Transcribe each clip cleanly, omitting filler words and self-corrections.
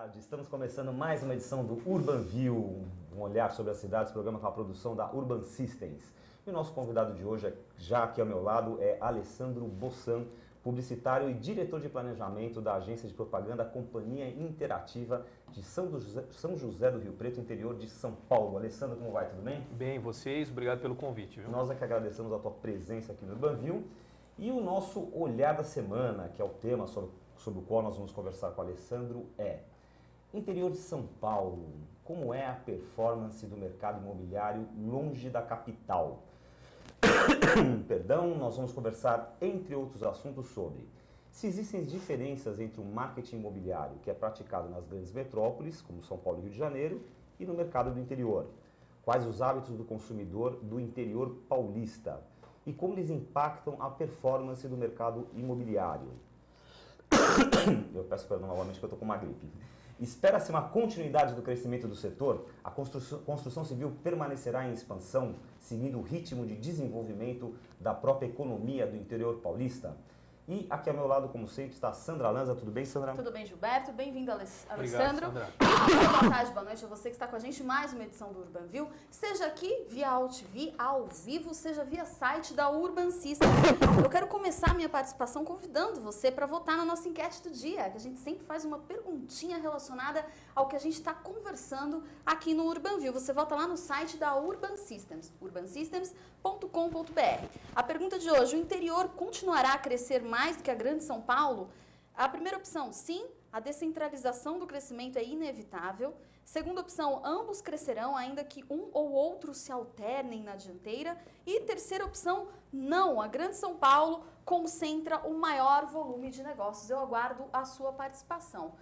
tarde, estamos começando mais uma edição do Urban View, um olhar sobre as cidades, programa com a produção da Urban Systems. E o nosso convidado de hoje, já aqui ao meu lado, é Alessandro Bossan, publicitário e diretor de planejamento da agência de propaganda Companhia Interativa de São José do Rio Preto, interior de São Paulo. Alessandro, como vai? Tudo bem? Bem, vocês, obrigado pelo convite. Viu? Nós é que agradecemos a tua presença aqui no Urban View. E o nosso olhar da semana, que é o tema sobre o qual nós vamos conversar com o Alessandro, é interior de São Paulo, como é a performance do mercado imobiliário longe da capital? Perdão, nós vamos conversar, entre outros assuntos, sobre se existem diferenças entre o marketing imobiliário que é praticado nas grandes metrópoles, como São Paulo e Rio de Janeiro, e no mercado do interior. Quais os hábitos do consumidor do interior paulista e como eles impactam a performance do mercado imobiliário. Eu peço perdão novamente que eu estou com uma gripe. Espera-se uma continuidade do crescimento do setor? A construção civil permanecerá em expansão, seguindo o ritmo de desenvolvimento da própria economia do interior paulista? E aqui ao meu lado, como sempre, está a Sandra Lanza. Tudo bem, Sandra? Tudo bem, Gilberto. Bem-vindo, Alessandro. Obrigado, Sandra. Boa tarde, boa noite a você que está com a gente em mais uma edição do Urban View. Seja aqui via AltV, ao vivo, seja via site da Urban Systems. Eu quero começar a minha participação convidando você para votar na nossa enquete do dia, que a gente sempre faz uma perguntinha relacionada ao que a gente está conversando aqui no Urban View. Você vota lá no site da Urban Systems, urbansystems.com.br. A pergunta de hoje: o interior continuará a crescer mais do que a grande São Paulo? A primeira opção, sim, a descentralização do crescimento é inevitável. Segunda opção, ambos crescerão, ainda que um ou outro se alternem na dianteira. E terceira opção, não, a grande São Paulo concentra o maior volume de negócios. Eu aguardo a sua participação.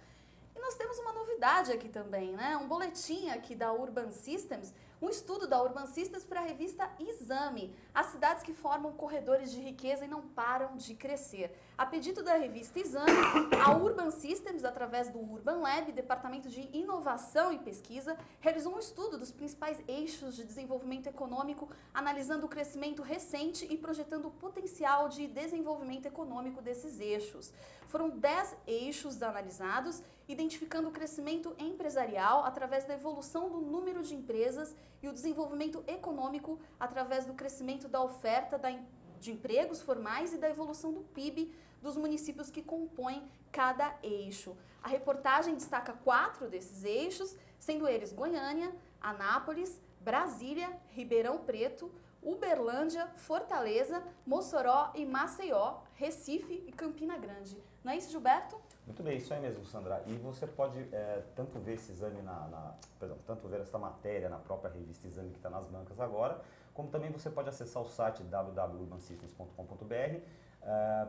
E nós temos uma novidade aqui também, né? Um boletim aqui da Urban Systems, um estudo da Urban Systems para a revista Exame, as cidades que formam corredores de riqueza e não param de crescer. A pedido da revista Exame, a Urban Systems, através do Urban Lab, Departamento de Inovação e Pesquisa, realizou um estudo dos principais eixos de desenvolvimento econômico, analisando o crescimento recente e projetando o potencial de desenvolvimento econômico desses eixos. Foram 10 eixos analisados, identificando o crescimento empresarial através da evolução do número de empresas e o desenvolvimento econômico através do crescimento da oferta de empregos formais e da evolução do PIB dos municípios que compõem cada eixo. A reportagem destaca 4 desses eixos, sendo eles Goiânia, Anápolis, Brasília, Ribeirão Preto, Uberlândia, Fortaleza, Mossoró e Maceió, Recife e Campina Grande. Não é isso, Gilberto? Muito bem, isso aí mesmo, Sandra. E você pode tanto ver esse exame tanto ver essa matéria na própria revista Exame que está nas bancas agora, como também você pode acessar o site www.urbansystems.com.br,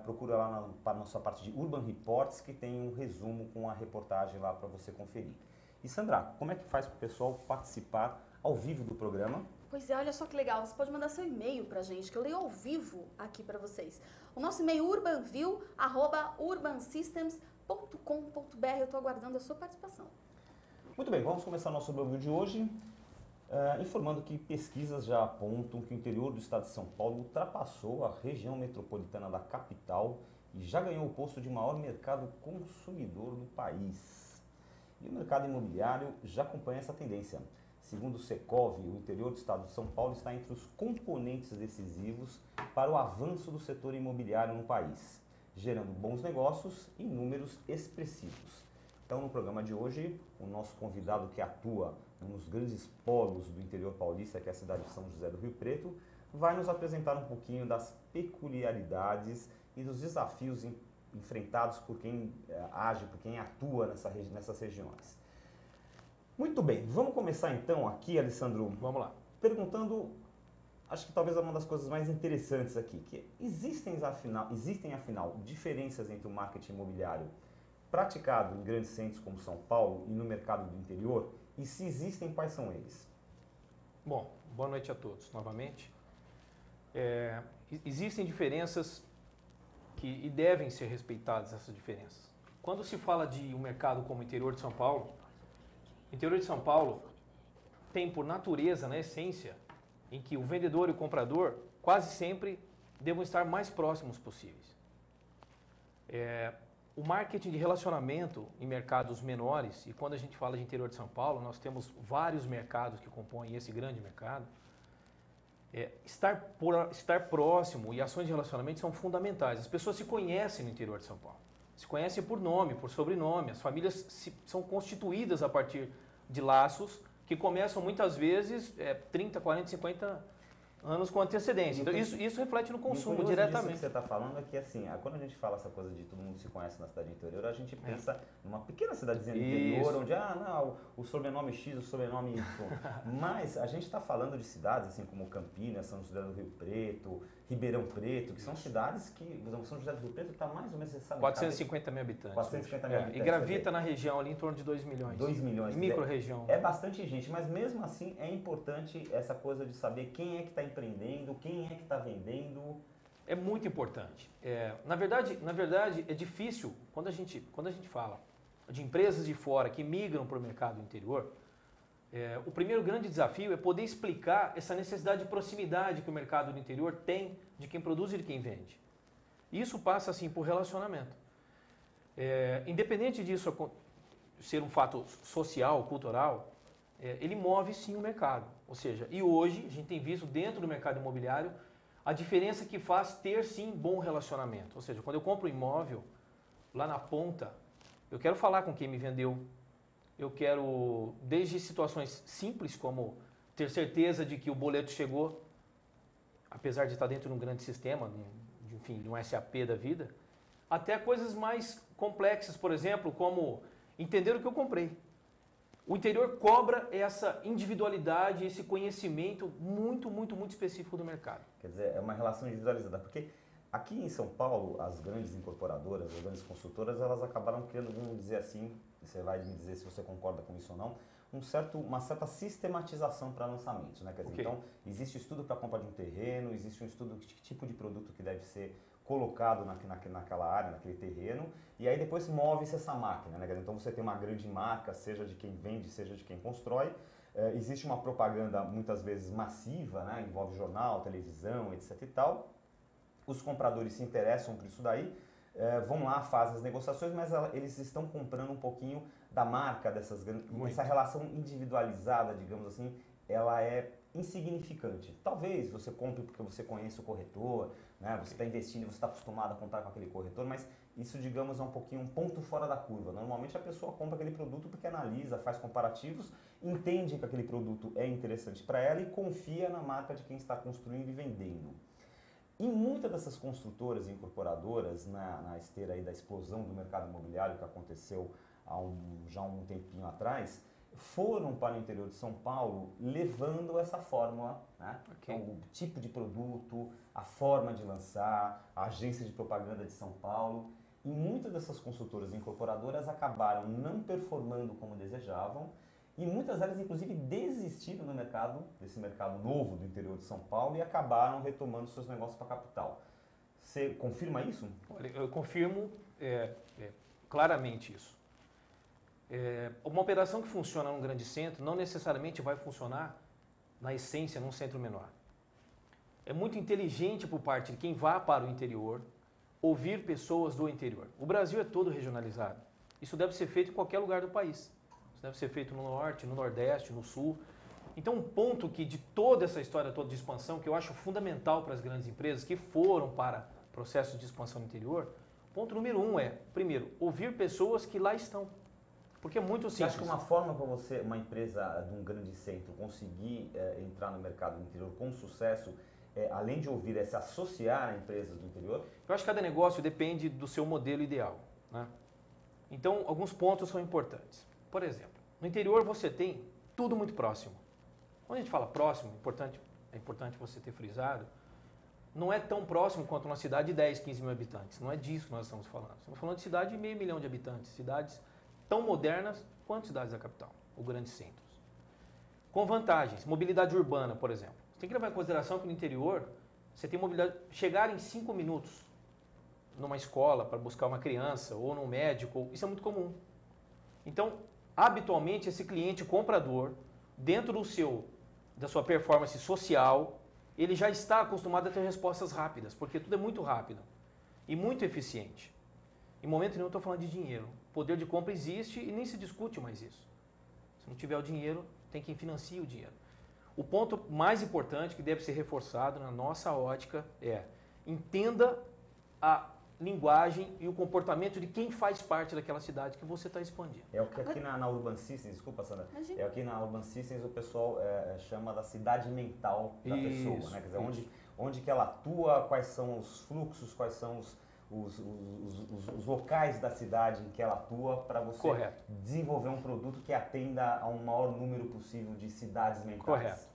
procura lá para a nossa parte de Urban Reports, que tem um resumo com a reportagem lá para você conferir. E Sandra, como é que faz para o pessoal participar ao vivo do programa? Pois é, olha só que legal, você pode mandar seu e-mail pra gente, que eu leio ao vivo aqui pra vocês. O nosso e-mail urbanview@urbansystems.com.br. Eu tô aguardando a sua participação. Muito bem, vamos começar nosso overview de hoje, informando que pesquisas já apontam que o interior do estado de São Paulo ultrapassou a região metropolitana da capital e já ganhou o posto de maior mercado consumidor do país. E o mercado imobiliário já acompanha essa tendência. Segundo o Secov, o interior do estado de São Paulo está entre os componentes decisivos para o avanço do setor imobiliário no país, gerando bons negócios e números expressivos. Então, no programa de hoje, o nosso convidado que atua nos grandes polos do interior paulista, que é a cidade de São José do Rio Preto, vai nos apresentar um pouquinho das peculiaridades e dos desafios enfrentados por quem age, por quem atua nessas regiões. Muito bem, vamos começar então aqui, Alessandro. Vamos lá. Perguntando, acho que talvez uma das coisas mais interessantes aqui, que existem afinal diferenças entre o marketing imobiliário praticado em grandes centros como São Paulo e no mercado do interior? E se existem, quais são eles? Bom, boa noite a todos novamente. Existem diferenças e devem ser respeitadas essas diferenças. Quando se fala de um mercado como o interior de São Paulo, o interior de São Paulo tem por natureza, na essência, em que o vendedor e o comprador quase sempre devam estar mais próximos possíveis. o marketing de relacionamento em mercados menores, e quando a gente fala de interior de São Paulo, nós temos vários mercados que compõem esse grande mercado, estar próximo e ações de relacionamento são fundamentais. As pessoas se conhecem no interior de São Paulo. Se conhecem por nome, por sobrenome. As famílias são constituídas a partir de laços que começam muitas vezes 30, 40, 50 anos com antecedência. Então isso reflete no consumo diretamente. O que você está falando é que assim, quando a gente fala essa coisa de todo mundo se conhece na cidade interior, a gente pensa numa pequena cidadezinha do interior, onde não, o sobrenome X, o sobrenome Y. Mas a gente está falando de cidades assim como Campinas, São José do Rio Preto, Ribeirão Preto, que são cidades que, São José do Rio Preto está mais ou menos, você sabe, 450 mil habitantes. 450 mil habitantes. E gravita na região ali em torno de 2 milhões. 2 milhões. Micro-região. É bastante gente, mas mesmo assim é importante essa coisa de saber quem é que está empreendendo, quem é que está vendendo. É muito importante. Na verdade, é difícil, quando a gente fala de empresas de fora que migram para o mercado interior, o primeiro grande desafio é poder explicar essa necessidade de proximidade que o mercado do interior tem de quem produz e de quem vende. Isso passa assim por relacionamento. Independente disso ser um fato social, cultural, ele move sim o mercado. Ou seja, e hoje a gente tem visto dentro do mercado imobiliário a diferença que faz ter sim bom relacionamento. Ou seja, quando eu compro um imóvel lá na ponta, eu quero falar com quem me vendeu. Eu quero, desde situações simples como ter certeza de que o boleto chegou, apesar de estar dentro de um grande sistema, de um SAP da vida, até coisas mais complexas, por exemplo, como entender o que eu comprei. O interior cobra essa individualidade, esse conhecimento muito, muito, muito específico do mercado. Quer dizer, é uma relação individualizada, porque aqui em São Paulo, as grandes incorporadoras, as grandes construtoras, elas acabaram criando, vamos dizer assim, você vai me dizer se você concorda com isso ou não, uma certa sistematização para lançamentos, né? Quer dizer, Okay. Então, existe estudo para compra de um terreno, existe um estudo de que tipo de produto que deve ser colocado naquela área, naquele terreno, e aí depois move-se essa máquina, né? Então você tem uma grande marca, seja de quem vende, seja de quem constrói, existe uma propaganda muitas vezes massiva, né? Envolve jornal, televisão, etc e tal. Os compradores se interessam por isso daí, vão lá, fazem as negociações, mas eles estão comprando um pouquinho da marca dessas grandes... Essa relação individualizada, digamos assim, ela é insignificante. Talvez você compre porque você conhece o corretor, né? Você está investindo, você está acostumado a contar com aquele corretor, mas isso, digamos, é um pouquinho um ponto fora da curva. Normalmente a pessoa compra aquele produto porque analisa, faz comparativos, entende que aquele produto é interessante para ela e confia na marca de quem está construindo e vendendo. E muitas dessas construtoras e incorporadoras, na esteira aí da explosão do mercado imobiliário que aconteceu já há um tempinho atrás, foram para o interior de São Paulo levando essa fórmula, né? Okay. Então, o tipo de produto, a forma de lançar, a agência de propaganda de São Paulo. E muitas dessas construtoras e incorporadoras acabaram não performando como desejavam e muitas delas, inclusive, desistiram do mercado, desse mercado novo do interior de São Paulo e acabaram retomando seus negócios para a capital. Você confirma isso? Olha, eu confirmo claramente isso. Uma operação que funciona num grande centro não necessariamente vai funcionar, na essência, num centro menor. É muito inteligente por parte de quem vá para o interior ouvir pessoas do interior. O Brasil é todo regionalizado. Isso deve ser feito em qualquer lugar do país. Isso deve ser feito no norte, no nordeste, no sul. Então, um ponto que de toda essa história toda de expansão, que eu acho fundamental para as grandes empresas que foram para processos de expansão no interior, ponto número 1 é, primeiro, ouvir pessoas que lá estão. Porque é muito simples. Você acha que uma forma para você, uma empresa de um grande centro, conseguir entrar no mercado do interior com sucesso, além de ouvir, é se associar a empresas do interior? Eu acho que cada negócio depende do seu modelo ideal, né? Então, alguns pontos são importantes. Por exemplo, no interior você tem tudo muito próximo. Quando a gente fala próximo, é importante você ter frisado, não é tão próximo quanto uma cidade de 10, 15 mil habitantes. Não é disso que nós estamos falando. Estamos falando de cidade de meio milhão de habitantes, cidades tão modernas quanto cidades da capital, ou grandes centros. Com vantagens, mobilidade urbana, por exemplo. Você tem que levar em consideração que no interior você tem mobilidade, chegar em 5 minutos numa escola para buscar uma criança ou num médico, isso é muito comum. Então, habitualmente esse cliente comprador, dentro da sua performance social, ele já está acostumado a ter respostas rápidas, porque tudo é muito rápido e muito eficiente. Em momento nenhum eu estou falando de dinheiro. O poder de compra existe e nem se discute mais isso. Se não tiver o dinheiro, tem quem financia o dinheiro. O ponto mais importante que deve ser reforçado na nossa ótica é: entenda a linguagem e o comportamento de quem faz parte daquela cidade que você está expandindo. É o que aqui na Urban Systems, desculpa, Sandra, Imagina. é aqui na Urban Systems o pessoal chama da cidade mental da pessoa, né? Quer dizer, onde que ela atua, quais são os fluxos, quais são os locais da cidade em que ela atua para você Correto. desenvolver um produto que atenda a um maior número possível de cidades mentais. Correto.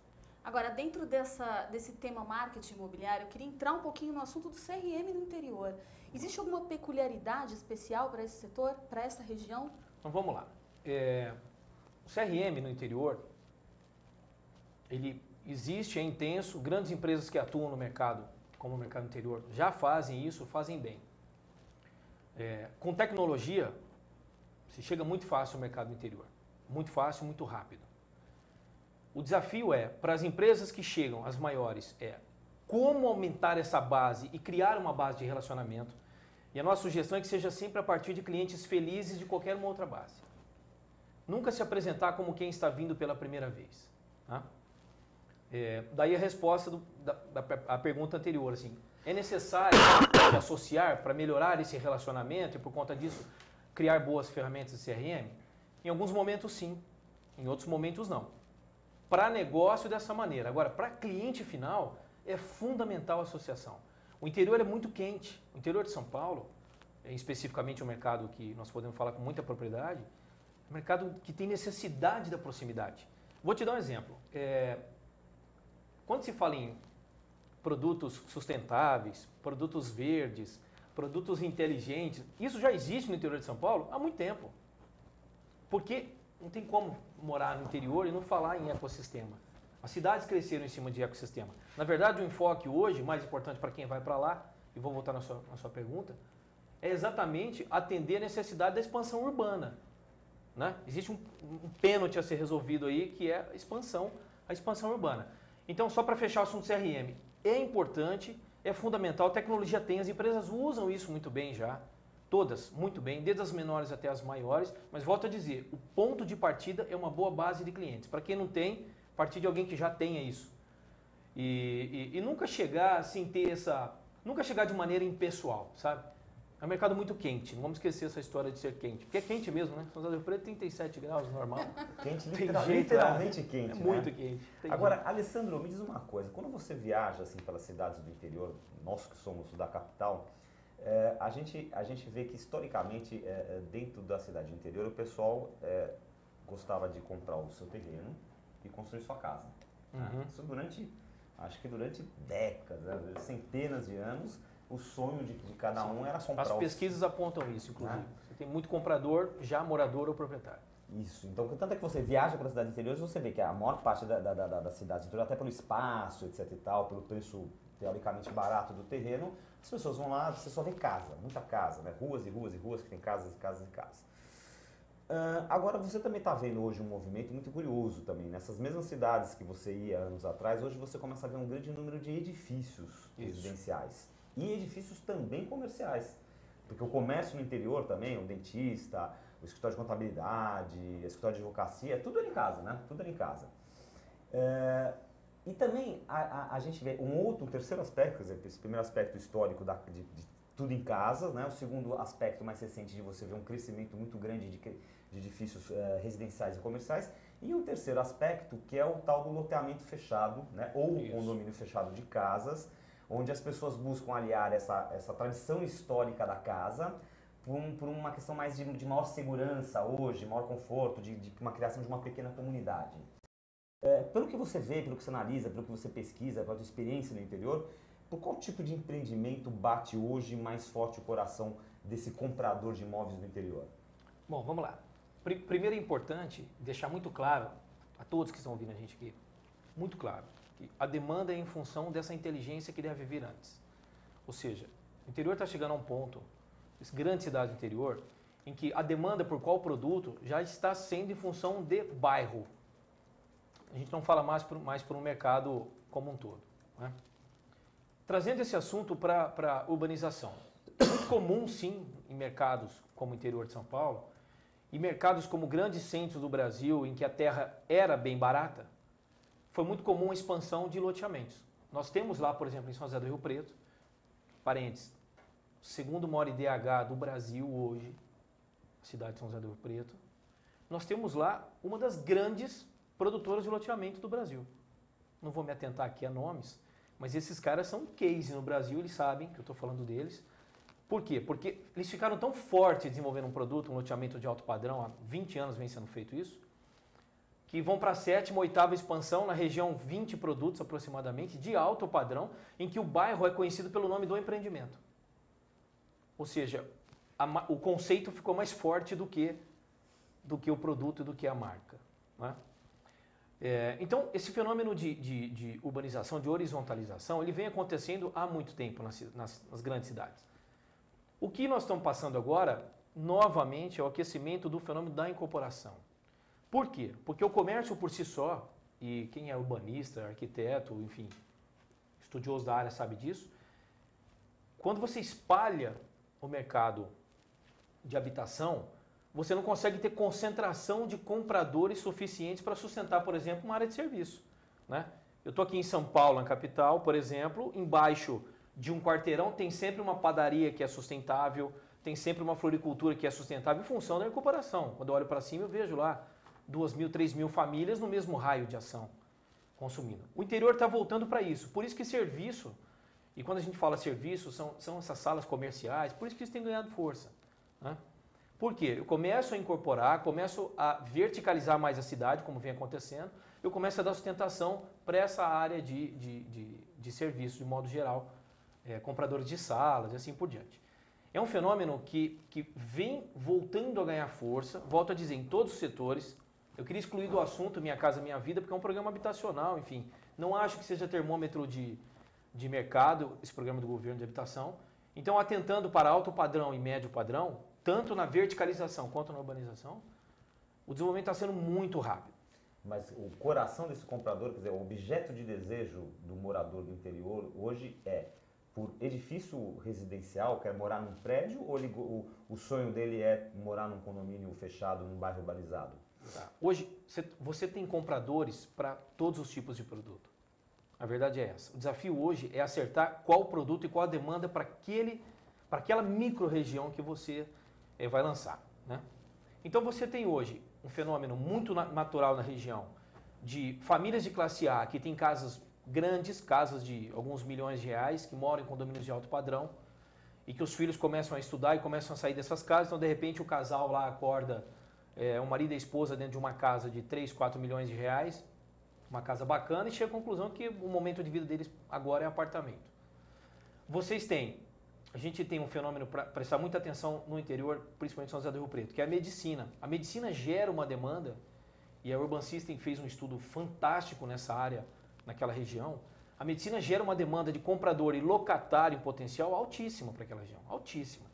Agora, dentro desse tema marketing imobiliário, eu queria entrar um pouquinho no assunto do CRM no interior. Existe alguma peculiaridade especial para esse setor, para essa região? Então vamos lá. O CRM no interior, ele existe, é intenso, grandes empresas que atuam no mercado, como o mercado interior, já fazem isso, fazem bem. Com tecnologia, se chega muito fácil ao mercado interior. Muito fácil, muito rápido. O desafio para as empresas que chegam, as maiores, como aumentar essa base e criar uma base de relacionamento. E a nossa sugestão é que seja sempre a partir de clientes felizes de qualquer uma outra base. Nunca se apresentar como quem está vindo pela primeira vez. Tá? Daí a resposta da pergunta anterior, assim, é necessário se associar para melhorar esse relacionamento e por conta disso criar boas ferramentas de CRM? Em alguns momentos sim, em outros momentos não. Para negócio dessa maneira. Agora, para cliente final, é fundamental a associação. O interior é muito quente. O interior de São Paulo, especificamente um mercado que nós podemos falar com muita propriedade, é um mercado que tem necessidade da proximidade. Vou te dar um exemplo. Quando se fala em produtos sustentáveis, produtos verdes, produtos inteligentes, isso já existe no interior de São Paulo há muito tempo. Porque não tem como morar no interior e não falar em ecossistema. As cidades cresceram em cima de ecossistema. Na verdade, o enfoque hoje, mais importante para quem vai para lá, e vou voltar na sua pergunta, é exatamente atender a necessidade da expansão urbana. Né? Existe um pênalti a ser resolvido aí, que é a expansão urbana. Então, só para fechar o assunto CRM, é importante, é fundamental, a tecnologia tem, as empresas usam isso muito bem já, todas muito bem, desde as menores até as maiores, mas volto a dizer, o ponto de partida é uma boa base de clientes. Para quem não tem, partir de alguém que já tenha isso. E nunca chegar assim, nunca chegar de maneira impessoal, sabe? É um mercado muito quente, não vamos esquecer essa história de ser quente, porque é quente mesmo, né? São José do Preto, 37 graus, normal. Quente, Jeito, literalmente quente, é né? muito quente. Agora, Alessandro, me diz uma coisa, quando você viaja assim pelas cidades do interior, nós que somos da capital, a gente vê que historicamente dentro da cidade do interior o pessoal gostava de comprar o seu terreno e construir sua casa. Uhum. Isso acho que durante décadas, né, centenas de anos, o sonho de cada um era comprar. As pesquisas apontam isso, inclusive. Você tem muito comprador, já morador ou proprietário. Isso. Então, tanto é que você viaja para as cidades interiores, você vê que a maior parte das cidades interiores, até pelo espaço, etc e tal, pelo preço teoricamente barato do terreno, as pessoas vão lá, você só vê casa, muita casa, né? Ruas e ruas e ruas que tem casas e casas e casas. Agora, você também está vendo hoje um movimento muito curioso também. Nessas mesmas cidades que você ia anos atrás, hoje você começa a ver um grande número de edifícios residenciais. E edifícios também comerciais. Porque o comércio no interior também, o dentista, o escritório de contabilidade, o escritório de advocacia, tudo ali em casa, né? Tudo ali em casa. E também a gente vê um terceiro aspecto, quer dizer, esse primeiro aspecto histórico de tudo em casa, né? O segundo aspecto mais recente de você ver um crescimento muito grande de edifícios residenciais e comerciais. E um terceiro aspecto que é o tal do loteamento fechado, né? Ou o condomínio fechado de casas, onde as pessoas buscam aliar essa tradição histórica da casa por uma questão mais de maior segurança hoje, maior conforto, de uma criação de uma pequena comunidade. Pelo que você vê, pelo que você analisa, pelo que você pesquisa, pela sua experiência no interior, por qual tipo de empreendimento bate hoje mais forte o coração desse comprador de imóveis do interior? Bom, vamos lá. Primeiro é importante deixar muito claro a todos que estão ouvindo a gente aqui, muito claro, que a demanda é em função dessa inteligência que deve vir antes. Ou seja, o interior está chegando a um ponto, grande cidade do interior, em que a demanda por qual produto já está sendo em função de bairro. A gente não fala mais por um mercado como um todo. Né? Trazendo esse assunto para a urbanização. É muito comum, sim, em mercados como o interior de São Paulo, e mercados como grandes centros do Brasil, em que a terra era bem barata, foi muito comum a expansão de loteamentos. Nós temos lá, por exemplo, em São José do Rio Preto, parênteses, segundo maior IDH do Brasil hoje, a cidade de São José do Rio Preto, nós temos lá uma das grandes produtoras de loteamento do Brasil. Não vou me atentar aqui a nomes, mas esses caras são um case no Brasil, eles sabem que eu estou falando deles. Por quê? Porque eles ficaram tão fortes desenvolvendo um produto, um loteamento de alto padrão, há 20 anos vem sendo feito isso, que vão para a 7ª, 8ª expansão, na região 20 produtos aproximadamente, de alto padrão, em que o bairro é conhecido pelo nome do empreendimento. Ou seja, o conceito ficou mais forte do que o produto e do que a marca. Né? Então, esse fenômeno de urbanização, de horizontalização, ele vem acontecendo há muito tempo nas grandes cidades. O que nós estamos passando agora, novamente, é o aquecimento do fenômeno da incorporação. Por quê? Porque o comércio por si só, e quem é urbanista, arquiteto, enfim, estudioso da área sabe disso, quando você espalha o mercado de habitação, você não consegue ter concentração de compradores suficientes para sustentar, por exemplo, uma área de serviço. Né? Eu estou aqui em São Paulo, na capital, por exemplo, embaixo de um quarteirão tem sempre uma padaria que é sustentável, tem sempre uma floricultura que é sustentável em função da incorporação. Quando eu olho para cima, eu vejo lá 2.000, 3.000 famílias no mesmo raio de ação consumindo. O interior está voltando para isso. Por isso que serviço, e quando a gente fala serviço, são essas salas comerciais, por isso que eles têm ganhado força. Né? Por quê? Eu começo a incorporar, começo a verticalizar mais a cidade, como vem acontecendo, eu começo a dar sustentação para essa área de serviço, de modo geral, compradores de salas e assim por diante. É um fenômeno que vem voltando a ganhar força, volto a dizer, em todos os setores. Eu queria excluir do assunto Minha Casa Minha Vida, porque é um programa habitacional, enfim. Não acho que seja termômetro de mercado, esse programa do governo de habitação. Então, atentando para alto padrão e médio padrão, tanto na verticalização quanto na urbanização, o desenvolvimento está sendo muito rápido. Mas o coração desse comprador, quer dizer, o objeto de desejo do morador do interior hoje é por edifício residencial, quer morar num prédio, ou o sonho dele é morar num condomínio fechado, num bairro urbanizado? Tá. Hoje, você tem compradores para todos os tipos de produto. A verdade é essa. O desafio hoje é acertar qual produto e qual a demanda para aquela micro-região que você vai lançar. Né? Então, você tem hoje um fenômeno muito natural na região de famílias de classe A que têm casas grandes, casas de alguns milhões de reais, que moram em condomínios de alto padrão e que os filhos começam a estudar e começam a sair dessas casas. Então, de repente, o casal lá acorda, o marido e a esposa dentro de uma casa de 3, 4 milhões de reais, uma casa bacana, e chega à conclusão que o momento de vida deles agora é apartamento. A gente tem um fenômeno para prestar muita atenção no interior, principalmente em São José do Rio Preto, que é a medicina. A medicina gera uma demanda, e a Urban System fez um estudo fantástico nessa área, naquela região. A medicina gera uma demanda de comprador e locatário em potencial altíssima para aquela região, altíssima.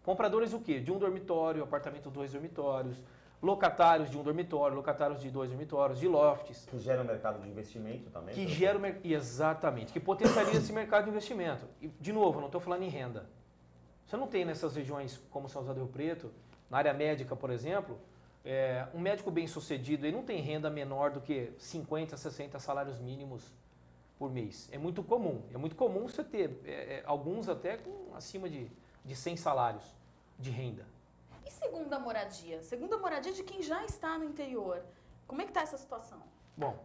Compradores o quê? De um dormitório, apartamento 2 dormitórios, locatários de um dormitório, locatários de 2 dormitórios, de lofts. Que gera um mercado de investimento também. Exatamente, que potencializa esse mercado de investimento. E, de novo, não estou falando em renda. Você não tem nessas regiões como São José do Rio Preto, na área médica, por exemplo, um médico bem sucedido ele não tem renda menor do que 50, 60 salários mínimos por mês. É muito comum você ter, alguns até com acima de 100 salários de renda. E segunda moradia? Segunda moradia de quem já está no interior. Como é que está essa situação? Bom,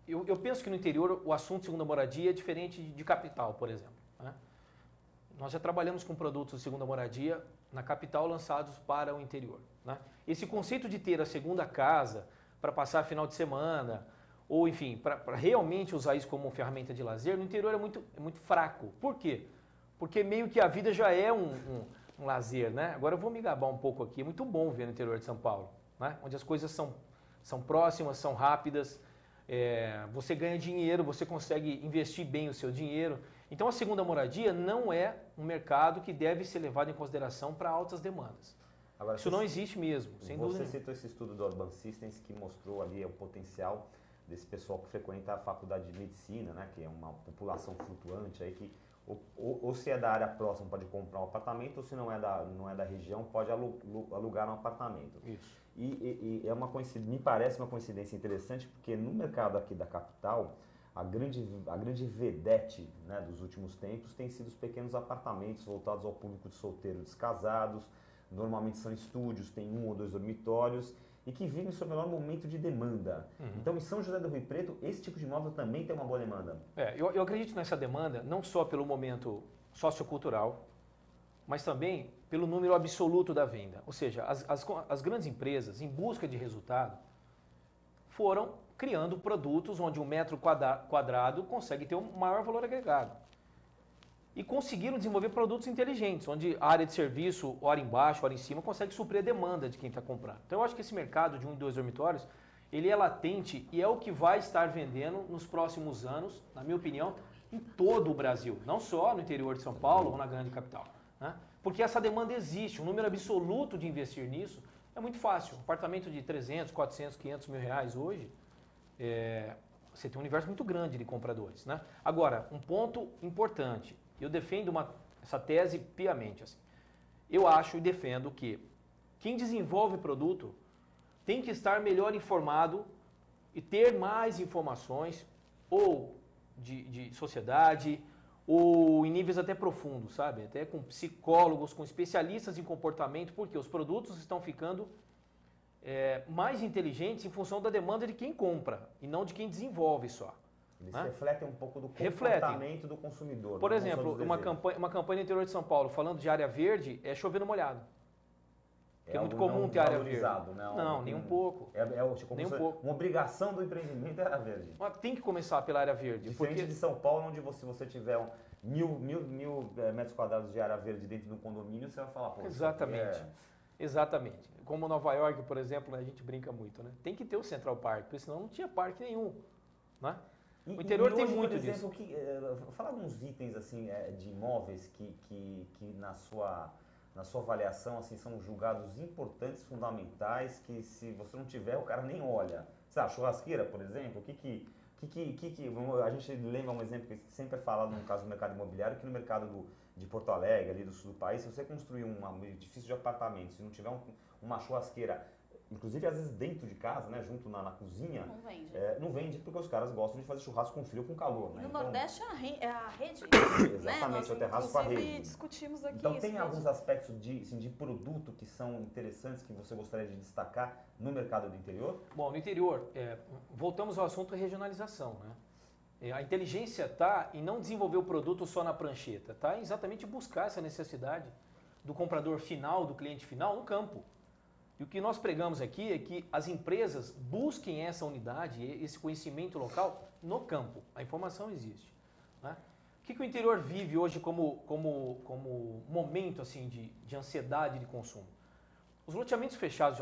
eu penso que no interior o assunto segunda moradia é diferente de capital, por exemplo. Né? Nós já trabalhamos com produtos de segunda moradia na capital lançados para o interior. Né? Esse conceito de ter a segunda casa para passar final de semana, ou enfim, para realmente usar isso como ferramenta de lazer, no interior é muito fraco. Por quê? Porque meio que a vida já é um lazer, né? Agora eu vou me gabar um pouco aqui, é muito bom ver no interior de São Paulo, né? Onde as coisas são próximas, são rápidas, você ganha dinheiro, você consegue investir bem o seu dinheiro. Então a segunda moradia não é um mercado que deve ser levado em consideração para altas demandas. Agora, isso não existe mesmo, sem dúvida. Você citou esse estudo do Urban Systems que mostrou ali o potencial desse pessoal que frequenta a faculdade de medicina, né? Que é uma população flutuante aí que ou se é da área próxima pode comprar um apartamento, ou se não é da região pode alugar um apartamento. Isso. E é uma coincidência, me parece uma coincidência interessante, porque no mercado aqui da capital, a grande vedete, né, dos últimos tempos tem sido os pequenos apartamentos voltados ao público de solteiros descasados, normalmente são estúdios, tem 1 ou 2 dormitórios, e que vivem sob o maior momento de demanda. Então, em São José do Rio Preto, esse tipo de imóvel também tem uma boa demanda. Eu acredito nessa demanda não só pelo momento sociocultural, mas também pelo número absoluto da venda. Ou seja, as grandes empresas, em busca de resultado, foram criando produtos onde 1 metro quadrado consegue ter um maior valor agregado. E conseguiram desenvolver produtos inteligentes, onde a área de serviço, hora embaixo, hora em cima, consegue suprir a demanda de quem está comprando. Então eu acho que esse mercado de 1 e 2 dormitórios, ele é latente e é o que vai estar vendendo nos próximos anos, na minha opinião, em todo o Brasil. Não só no interior de São Paulo ou na grande capital. Né? Porque essa demanda existe, o número absoluto de investir nisso é muito fácil. Um apartamento de 300, 400, 500 mil reais hoje, você tem um universo muito grande de compradores. Né? Agora, um ponto importante. Eu defendo essa tese piamente. Assim. Eu acho e defendo que quem desenvolve produto tem que estar melhor informado e ter mais informações, ou de sociedade, ou em níveis até profundos, sabe? Até com psicólogos, com especialistas em comportamento, porque os produtos estão ficando mais inteligentes em função da demanda de quem compra e não de quem desenvolve só. Eles refletem um pouco do comportamento do consumidor. Por exemplo, uma campanha no interior de São Paulo falando de área verde é chover no molhado. É muito comum ter área verde. Não, nem um pouco. Nem um pouco. Uma obrigação do empreendimento é área verde. Mas tem que começar pela área verde. Diferente de São Paulo, onde se você tiver 1.000 metros quadrados de área verde dentro de um condomínio, você vai falar, pô, exatamente. Exatamente. Como Nova York, por exemplo, né, a gente brinca muito, né? Tem que ter o Central Park, porque senão não tinha parque nenhum, né? O interior tem muito disso. Fala alguns itens assim de imóveis que na sua avaliação assim são julgados importantes, fundamentais, que se você não tiver o cara nem olha. Sabe, churrasqueira, por exemplo, a gente lembra um exemplo que sempre é falado no caso do mercado imobiliário, que no mercado de Porto Alegre, ali do sul do país, se você construir um edifício de apartamentos, se não tiver uma churrasqueira, inclusive às vezes dentro de casa, né, junto na cozinha, não vende porque os caras gostam de fazer churrasco com frio, com calor. Né? No Nordeste é a rede. Exatamente, né? o terraço com a rede. Discutimos aqui então isso tem mesmo. alguns aspectos de produto que são interessantes que você gostaria de destacar no mercado do interior? Bom, no interior, voltamos ao assunto regionalização, né? A inteligência está em não desenvolver o produto só na prancheta, está em exatamente buscar essa necessidade do comprador final, do cliente final, no campo. E o que nós pregamos aqui é que as empresas busquem essa unidade, esse conhecimento local no campo. A informação existe. Né? O que o interior vive hoje como momento assim, de ansiedade de consumo? Os loteamentos fechados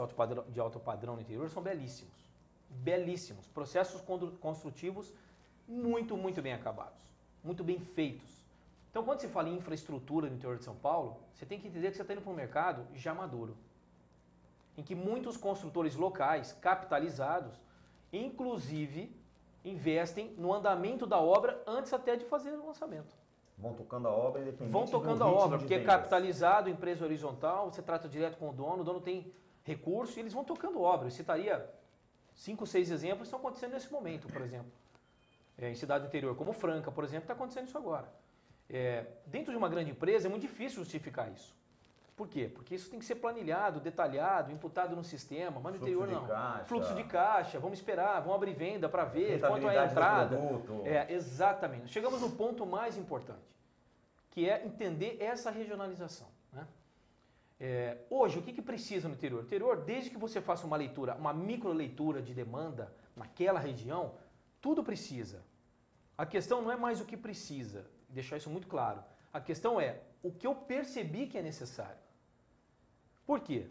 de alto padrão no interior são belíssimos. Belíssimos. Processos construtivos muito, muito bem acabados. Muito bem feitos. Então, quando se fala em infraestrutura no interior de São Paulo, você tem que entender que você está indo para um mercado já maduro, em que muitos construtores locais, capitalizados, inclusive, investem no andamento da obra antes até de fazer o lançamento. Vão tocando a obra independente Vão tocando a obra, porque é capitalizado, empresa horizontal, você trata direto com o dono tem recurso e eles vão tocando obra. Eu citaria 5, 6 exemplos que estão acontecendo nesse momento, por exemplo. Em cidade do interior, como Franca, por exemplo, está acontecendo isso agora. Dentro de uma grande empresa é muito difícil justificar isso. Por quê? Porque isso tem que ser planilhado, detalhado, imputado no sistema, mas no interior não. Fluxo de caixa, vamos esperar, vamos abrir venda para ver quanto é a entrada. Exatamente. Chegamos no ponto mais importante, que é entender essa regionalização. Né? Hoje, o que precisa no interior? No interior, desde que você faça uma leitura, uma microleitura de demanda naquela região, tudo precisa. A questão não é mais o que precisa, deixar isso muito claro. A questão é o que eu percebi que é necessário. Por quê?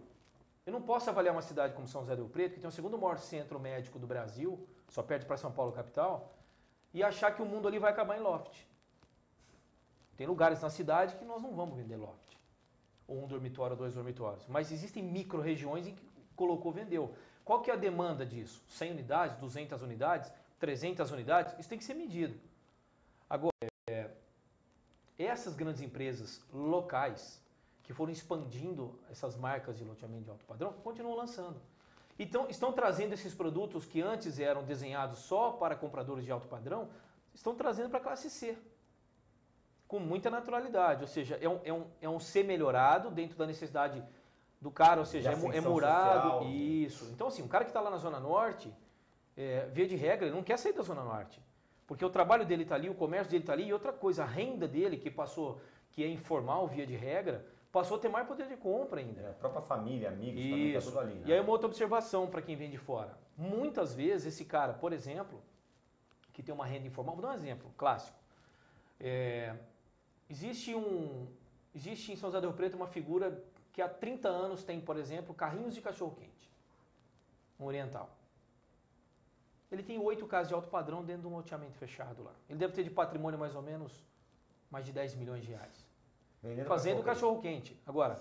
Eu não posso avaliar uma cidade como São José do Rio Preto, que tem o segundo maior centro médico do Brasil, só perde para São Paulo capital, e achar que o mundo ali vai acabar em loft. Tem lugares na cidade que nós não vamos vender loft. Ou 1 dormitório ou 2 dormitórios. Mas existem micro-regiões em que colocou, vendeu. Qual que é a demanda disso? 100 unidades, 200 unidades, 300 unidades? Isso tem que ser medido. Agora, essas grandes empresas locais que foram expandindo essas marcas de loteamento de alto padrão continuam lançando. Então, estão trazendo esses produtos que antes eram desenhados só para compradores de alto padrão, estão trazendo para a classe C, com muita naturalidade. Ou seja, é um C melhorado dentro da necessidade do cara, ou seja, é murado. Social. Isso. Então, assim, um cara que está lá na Zona Norte, via de regra, ele não quer sair da Zona Norte. Porque o trabalho dele está ali, o comércio dele está ali, e outra coisa, a renda dele, que é informal, via de regra, passou a ter mais poder de compra ainda. A própria família, amigos, também tá tudo ali, né? E aí uma outra observação para quem vem de fora. Muitas vezes esse cara, por exemplo, que tem uma renda informal, vou dar um exemplo clássico. Existe em São José do Rio Preto uma figura que há 30 anos tem, por exemplo, carrinhos de cachorro-quente, um oriental. Ele tem 8 casas de alto padrão dentro de um loteamento fechado lá. Ele deve ter de patrimônio mais ou menos mais de 10 milhões de reais. Fazendo cachorro-quente. Agora,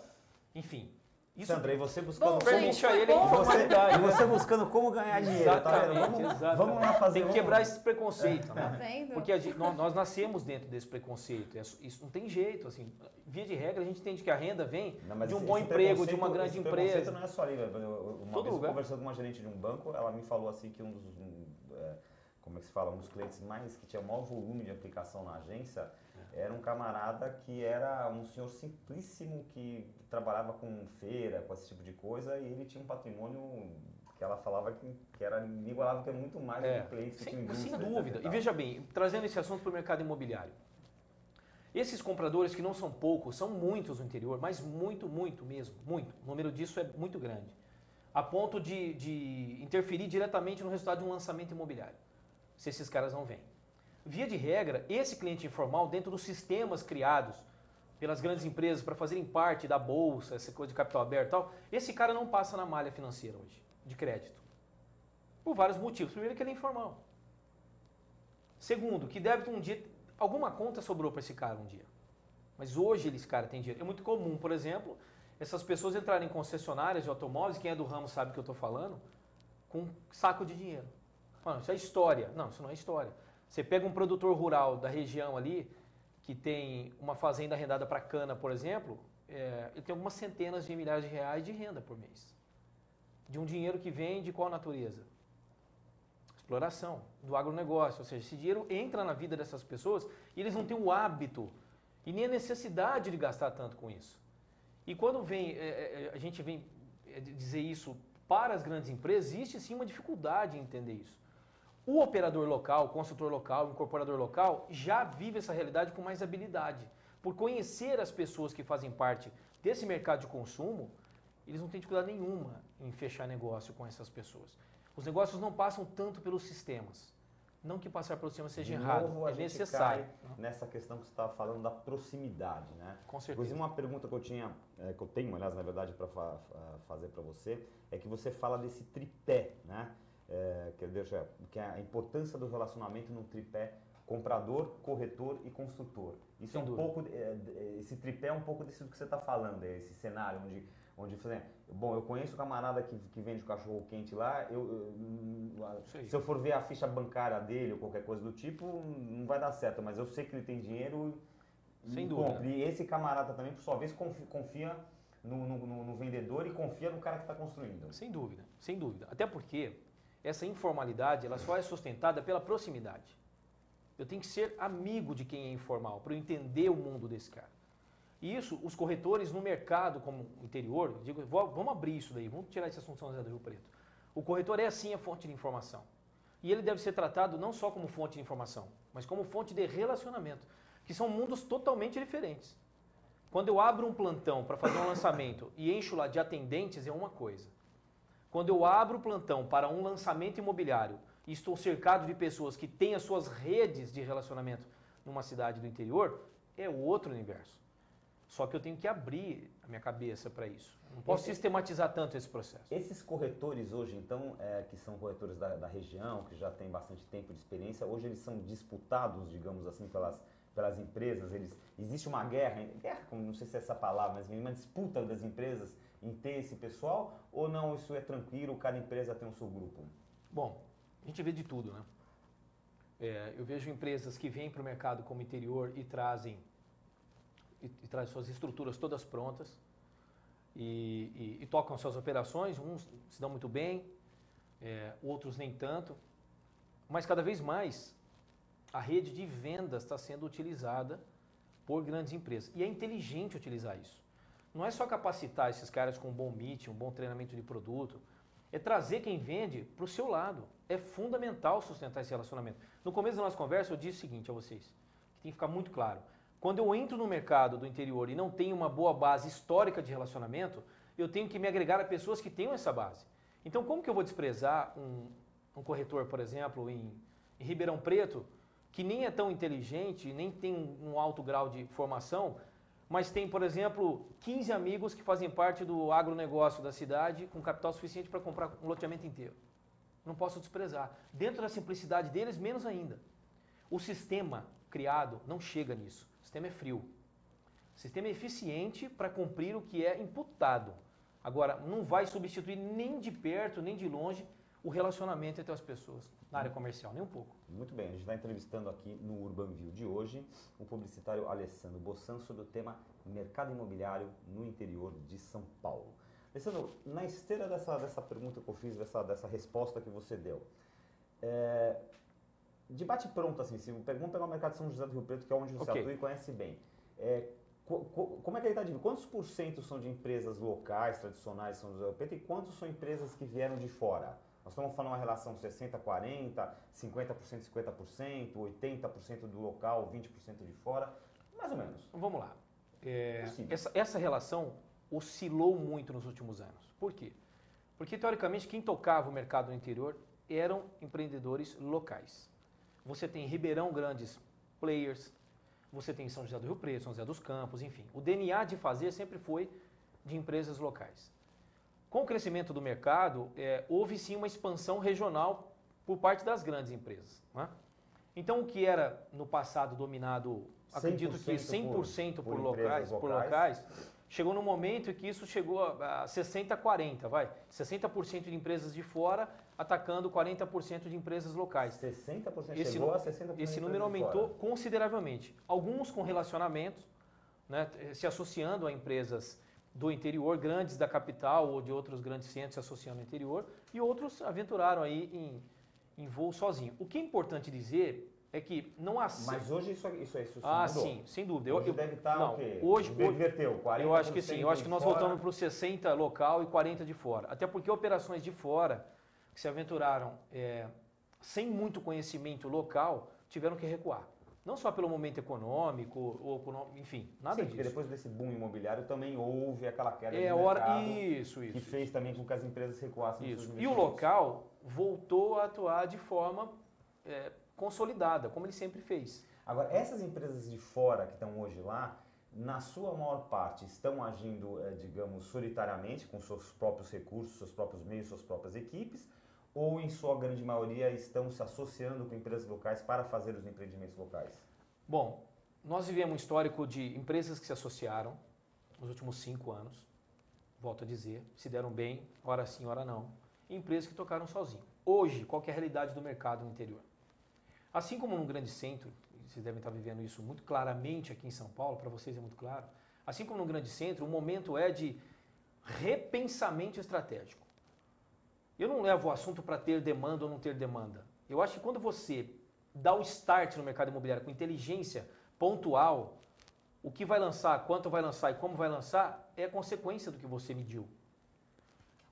enfim. Isso, Sandra, e você buscando Bom, gente, deixa ele em informalidade. você buscando como ganhar dinheiro, Exatamente, Vamos lá fazer. Tem que quebrar esse preconceito, Tá né? vendo? Porque nós nascemos dentro desse preconceito. Isso não tem jeito, assim. Via de regra, a gente entende que a renda vem de um bom emprego, de uma grande empresa. Preconceito não é só ali. Uma vez eu conversando com uma gerente de um banco, ela me falou assim que como é que se fala, um dos clientes que tinha o maior volume de aplicação na agência, era um camarada que era um senhor simplíssimo que trabalhava com feira, com esse tipo de coisa, e ele tinha um patrimônio que ela falava que era inigualável, que é muito mais do que clientes que tinham indústria. Sem dúvida. E veja bem, trazendo esse assunto para o mercado imobiliário. Esses compradores, que não são poucos, são muitos no interior, mas muito mesmo, muito. O número disso é muito grande. A ponto de interferir diretamente no resultado de um lançamento imobiliário, se esses caras não vêm. Via de regra, esse cliente informal, dentro dos sistemas criados pelas grandes empresas para fazerem parte da bolsa, essa coisa de capital aberto e tal, esse cara não passa na malha financeira hoje, de crédito. Por vários motivos. Primeiro, que ele é informal. Segundo, que débito um dia, alguma conta sobrou para esse cara um dia. Mas hoje esse cara tem dinheiro. É muito comum, por exemplo, essas pessoas entrarem em concessionárias de automóveis, quem é do ramo sabe o que eu estou falando, com um saco de dinheiro. Mano, isso é história. Não, isso não é história. Você pega um produtor rural da região ali, que tem uma fazenda arrendada para cana, por exemplo, ele tem algumas centenas de milhares de reais de renda por mês. De um dinheiro que vem de qual natureza? Exploração, do agronegócio. Ou seja, esse dinheiro entra na vida dessas pessoas e eles não têm o hábito e nem a necessidade de gastar tanto com isso. E quando a gente vem dizer isso para as grandes empresas, existe sim uma dificuldade em entender isso. O operador local, o consultor local, o incorporador local já vive essa realidade com mais habilidade. Por conhecer as pessoas que fazem parte desse mercado de consumo, eles não têm dificuldade nenhuma em fechar negócio com essas pessoas. Os negócios não passam tanto pelos sistemas. Não que passar pelo sistema seja errado, é necessário. Nessa questão que você estava falando da proximidade, né? Com certeza. Inclusive, uma pergunta que eu tenho, aliás, na verdade, para fazer para você, é que você fala desse tripé, né? Que é a importância do relacionamento no tripé comprador, corretor e construtor. Isso é um pouco, esse tripé é um pouco disso que você está falando, esse cenário onde bom, eu conheço o camarada que vende o cachorro quente lá, se eu for ver a ficha bancária dele ou qualquer coisa do tipo, não vai dar certo, mas eu sei que ele tem dinheiro sem dúvida. E esse camarada também, por sua vez, confia no vendedor e confia no cara que está construindo. Sem dúvida, sem dúvida. Até porque essa informalidade ela só é sustentada pela proximidade. Eu tenho que ser amigo de quem é informal para eu entender o mundo desse cara. E isso, os corretores no mercado como interior, digo, vamos abrir isso daí, vamos tirar esse assunto de São José do Rio Preto. O corretor é sim a fonte de informação. E ele deve ser tratado não só como fonte de informação, mas como fonte de relacionamento, que são mundos totalmente diferentes. Quando eu abro um plantão para fazer um lançamento e encho lá de atendentes é uma coisa. Quando eu abro o plantão para um lançamento imobiliário e estou cercado de pessoas que têm as suas redes de relacionamento numa cidade do interior, é outro universo. Só que eu tenho que abrir a minha cabeça para isso. Não posso sistematizar tanto esse processo. Esses corretores hoje, então, que são corretores da região, que já têm bastante tempo de experiência, hoje eles são disputados, digamos assim, pelas empresas. Existe uma guerra, não sei se é essa palavra, mas uma disputa das empresas em ter esse pessoal, ou não, isso é tranquilo, cada empresa tem o seu grupo? Bom, a gente vê de tudo, né? Eu vejo empresas que vêm para o mercado como interior e trazem e traz suas estruturas todas prontas e tocam suas operações, uns se dão muito bem, outros nem tanto, mas cada vez mais a rede de vendas está sendo utilizada por grandes empresas e é inteligente utilizar isso. Não é só capacitar esses caras com um bom meeting, um bom treinamento de produto, é trazer quem vende para o seu lado. É fundamental sustentar esse relacionamento. No começo da nossa conversa eu disse o seguinte a vocês, que tem que ficar muito claro. Quando eu entro no mercado do interior e não tenho uma boa base histórica de relacionamento, eu tenho que me agregar a pessoas que tenham essa base. Então como que eu vou desprezar um corretor, por exemplo, em Ribeirão Preto, que nem é tão inteligente, nem tem um alto grau de formação, mas tem, por exemplo, 15 amigos que fazem parte do agronegócio da cidade com capital suficiente para comprar um loteamento inteiro. Não posso desprezar. Dentro da simplicidade deles, menos ainda. O sistema criado não chega nisso. O sistema é frio. O sistema é eficiente para cumprir o que é imputado. Agora, não vai substituir nem de perto, nem de longe, o relacionamento entre as pessoas na área comercial, nem um pouco. Muito bem, a gente está entrevistando aqui no Urban View de hoje o publicitário Alessandro Bossan sobre o tema mercado imobiliário no interior de São Paulo. Alessandro, na esteira dessa pergunta que eu fiz, dessa resposta que você deu, de bate pronto, assim, se vamos pegar o mercado de São José do Rio Preto, que é onde você atua e conhece bem, como é que ele está dividido? Quantos por cento são de empresas locais, tradicionais de São José do Rio Preto e quantos são empresas que vieram de fora? Nós estamos falando uma relação 60-40, 50%, 50%, 80% do local, 20% de fora, mais ou menos. Vamos lá. Essa relação oscilou muito nos últimos anos. Por quê? Porque, teoricamente, quem tocava o mercado no interior eram empreendedores locais. Você tem em Ribeirão grandes players, você tem em São José do Rio Preto, São José dos Campos, enfim. O DNA de fazer sempre foi de empresas locais. Com o crescimento do mercado, houve sim uma expansão regional por parte das grandes empresas. Né? Então, o que era no passado dominado, acredito que 100% por locais, chegou no momento em que isso chegou a 60-40, vai. 60% de empresas de fora atacando 40% de empresas locais. 60% chegou a 60% Esse número aumentou consideravelmente. Alguns com relacionamentos, né, se associando a empresas do interior, grandes da capital ou de outros grandes centros se associando ao interior, e outros aventuraram aí em voo sozinho. O que é importante dizer é que não há... Mas hoje isso mudou. Sim, sem dúvida. Hoje deve estar não, o quê? Hoje inverteu, 40% eu acho que sim. Eu acho que nós voltamos para os 60 local e 40 de fora. Até porque operações de fora que se aventuraram sem muito conhecimento local tiveram que recuar. Não só pelo momento econômico, enfim, nada disso. Porque depois desse boom imobiliário também houve aquela queda de mercado que fez também com que as empresas recuassem seus investimentos. E o local voltou a atuar de forma consolidada, como ele sempre fez. Agora, essas empresas de fora que estão hoje lá, na sua maior parte, estão agindo, digamos, solitariamente, com seus próprios recursos, seus próprios meios, suas próprias equipes, ou em sua grande maioria estão se associando com empresas locais para fazer os empreendimentos locais? Bom, nós vivemos um histórico de empresas que se associaram nos últimos 5 anos, volto a dizer, se deram bem, ora sim, ora não, e empresas que tocaram sozinho. Hoje, qual que é a realidade do mercado no interior? Assim como num grande centro, vocês devem estar vivendo isso muito claramente aqui em São Paulo, para vocês é muito claro, assim como num grande centro, o momento é de repensamento estratégico. Eu não levo o assunto para ter demanda ou não ter demanda. Eu acho que quando você dá o start no mercado imobiliário com inteligência pontual, o que vai lançar, quanto vai lançar e como vai lançar é a consequência do que você mediu.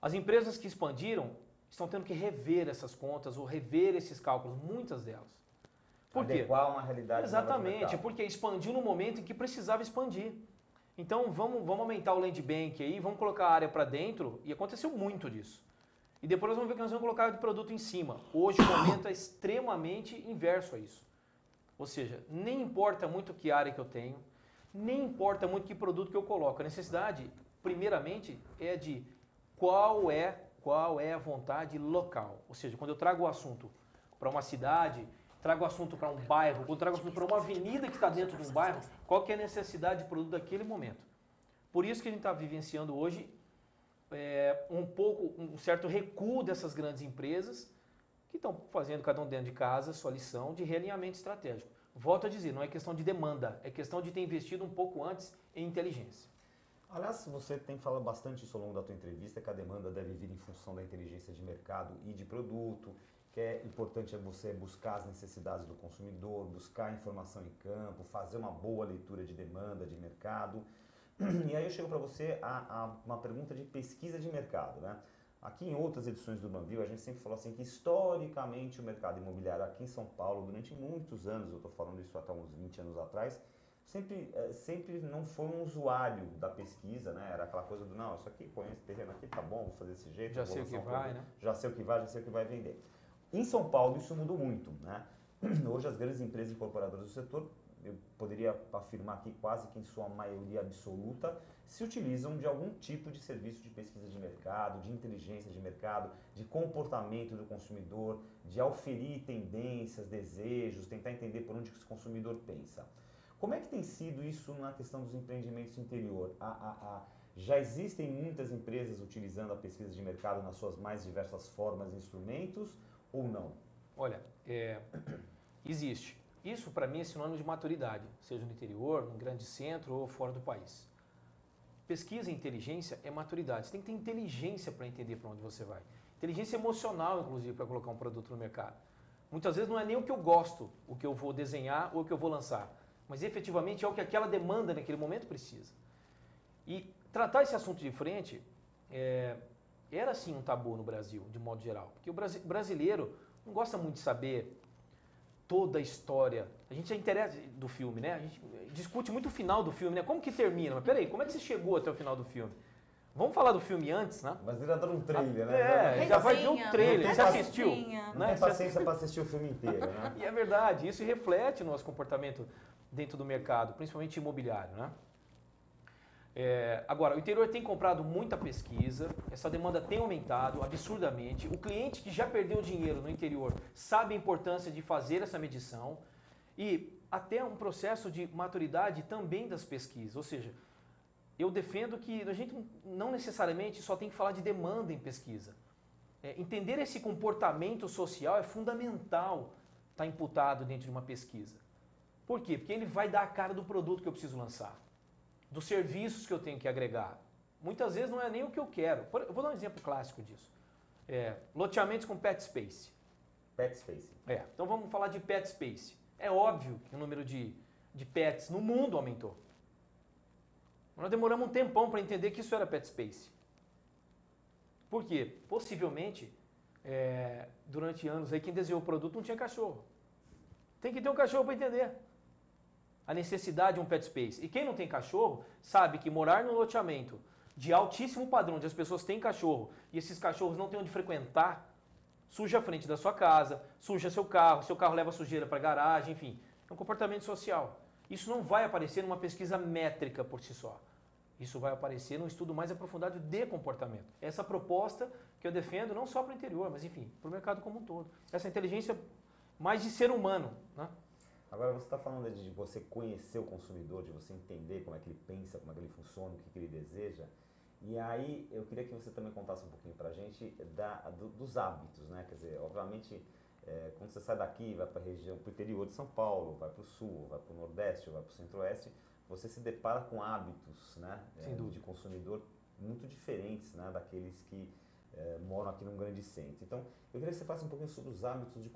As empresas que expandiram estão tendo que rever essas contas ou rever esses cálculos, muitas delas. Por quê? Adequar uma realidade. Exatamente, porque expandiu no momento em que precisava expandir. Então vamos aumentar o land bank aí, vamos colocar a área para dentro, e aconteceu muito disso. E depois nós vamos ver que nós vamos colocar de produto em cima. Hoje o momento é extremamente inverso a isso. Ou seja, nem importa muito que área que eu tenho, nem importa muito que produto que eu coloco. A necessidade, primeiramente, é de qual é a vontade local. Ou seja, quando eu trago o assunto para uma cidade, trago o assunto para um bairro, quando eu trago o assunto para uma avenida que está dentro de um bairro, qual que é a necessidade de produto daquele momento. Por isso que a gente está vivenciando hoje um certo recuo dessas grandes empresas que estão fazendo, cada um dentro de casa, sua lição de realinhamento estratégico. volto a dizer, não é questão de demanda, é questão de ter investido um pouco antes em inteligência. Aliás, você tem falado bastante isso ao longo da tua entrevista, que a demanda deve vir em função da inteligência de mercado e de produto, que é importante você buscar as necessidades do consumidor, buscar informação em campo, fazer uma boa leitura de demanda, de mercado. E aí eu chego para você a uma pergunta de pesquisa de mercado, né? Aqui em outras edições do Banville, a gente sempre falou assim que historicamente o mercado imobiliário aqui em São Paulo, durante muitos anos, eu estou falando isso até uns 20 anos atrás, sempre não foi um usuário da pesquisa, né? Era aquela coisa do, não, isso aqui, põe esse terreno aqui, tá bom, vou fazer desse jeito. Já sei o que vai, né? Já sei o que vai, já sei o que vai vender. Em São Paulo isso mudou muito, né? Hoje as grandes empresas incorporadoras do setor, eu poderia afirmar aqui quase que em sua maioria absoluta, se utilizam de algum tipo de serviço de pesquisa de mercado, de inteligência de mercado, de comportamento do consumidor, de auferir tendências, desejos, tentar entender por onde esse consumidor pensa. Como é que tem sido isso na questão dos empreendimentos interior? Já existem muitas empresas utilizando a pesquisa de mercado nas suas mais diversas formas e instrumentos ou não? Olha, existe. Isso para mim é sinônimo de maturidade, seja no interior, no grande centro ou fora do país. Pesquisa e inteligência é maturidade. Você tem que ter inteligência para entender para onde você vai. Inteligência emocional, inclusive, para colocar um produto no mercado. Muitas vezes não é nem o que eu gosto, o que eu vou desenhar ou o que eu vou lançar, mas efetivamente é o que aquela demanda naquele momento precisa. E tratar esse assunto de frente era sim um tabu no Brasil, de modo geral, porque o brasileiro não gosta muito de saber toda a história. A gente já interessa do filme, né? A gente discute muito o final do filme, né? Como que termina? Mas peraí, como é que você chegou até o final do filme? Vamos falar do filme antes, né? Mas ele adora um trailer, né? Já vai ver o trailer. Você assistiu? Não tem paciência para assistir o filme inteiro, né? E é verdade, isso reflete no nosso comportamento dentro do mercado, principalmente imobiliário, né? Agora, o interior tem comprado muita pesquisa, essa demanda tem aumentado absurdamente. O cliente que já perdeu dinheiro no interior sabe a importância de fazer essa medição e até um processo de maturidade também das pesquisas. Ou seja, eu defendo que a gente não necessariamente só tem que falar de demanda em pesquisa. Entender esse comportamento social é fundamental estar imputado dentro de uma pesquisa. Por quê? Porque ele vai dar a cara do produto que eu preciso lançar, dos serviços que eu tenho que agregar. Muitas vezes não é nem o que eu quero. Eu vou dar um exemplo clássico disso. Loteamentos com pet space. Pet space. Então vamos falar de pet space. É óbvio que o número de pets no mundo aumentou. Nós demoramos um tempão para entender que isso era pet space. Por quê? Possivelmente, durante anos, aí quem desenhou o produto não tinha cachorro. Tem que ter um cachorro para entender a necessidade de um pet space. E quem não tem cachorro sabe que morar num loteamento de altíssimo padrão, onde as pessoas têm cachorro e esses cachorros não têm onde frequentar, suja a frente da sua casa, suja seu carro leva sujeira para a garagem, enfim. É um comportamento social. Isso não vai aparecer numa pesquisa métrica por si só. Isso vai aparecer num estudo mais aprofundado de comportamento. Essa proposta que eu defendo não só para o interior, mas enfim, para o mercado como um todo. Essa inteligência mais de ser humano, né? Agora você está falando de você conhecer o consumidor, de você entender como é que ele pensa, como é que ele funciona, o que ele deseja. E aí eu queria que você também contasse um pouquinho para a gente dos hábitos, né? Quer dizer, obviamente, quando você sai daqui, vai para a região, para o interior de São Paulo, vai para o sul, vai para o nordeste, vai para o centro-oeste, você se depara com hábitos, né? De consumidor muito diferentes, né? Daqueles que moram aqui num grande centro. Então, eu queria que você falasse um pouquinho sobre os hábitos de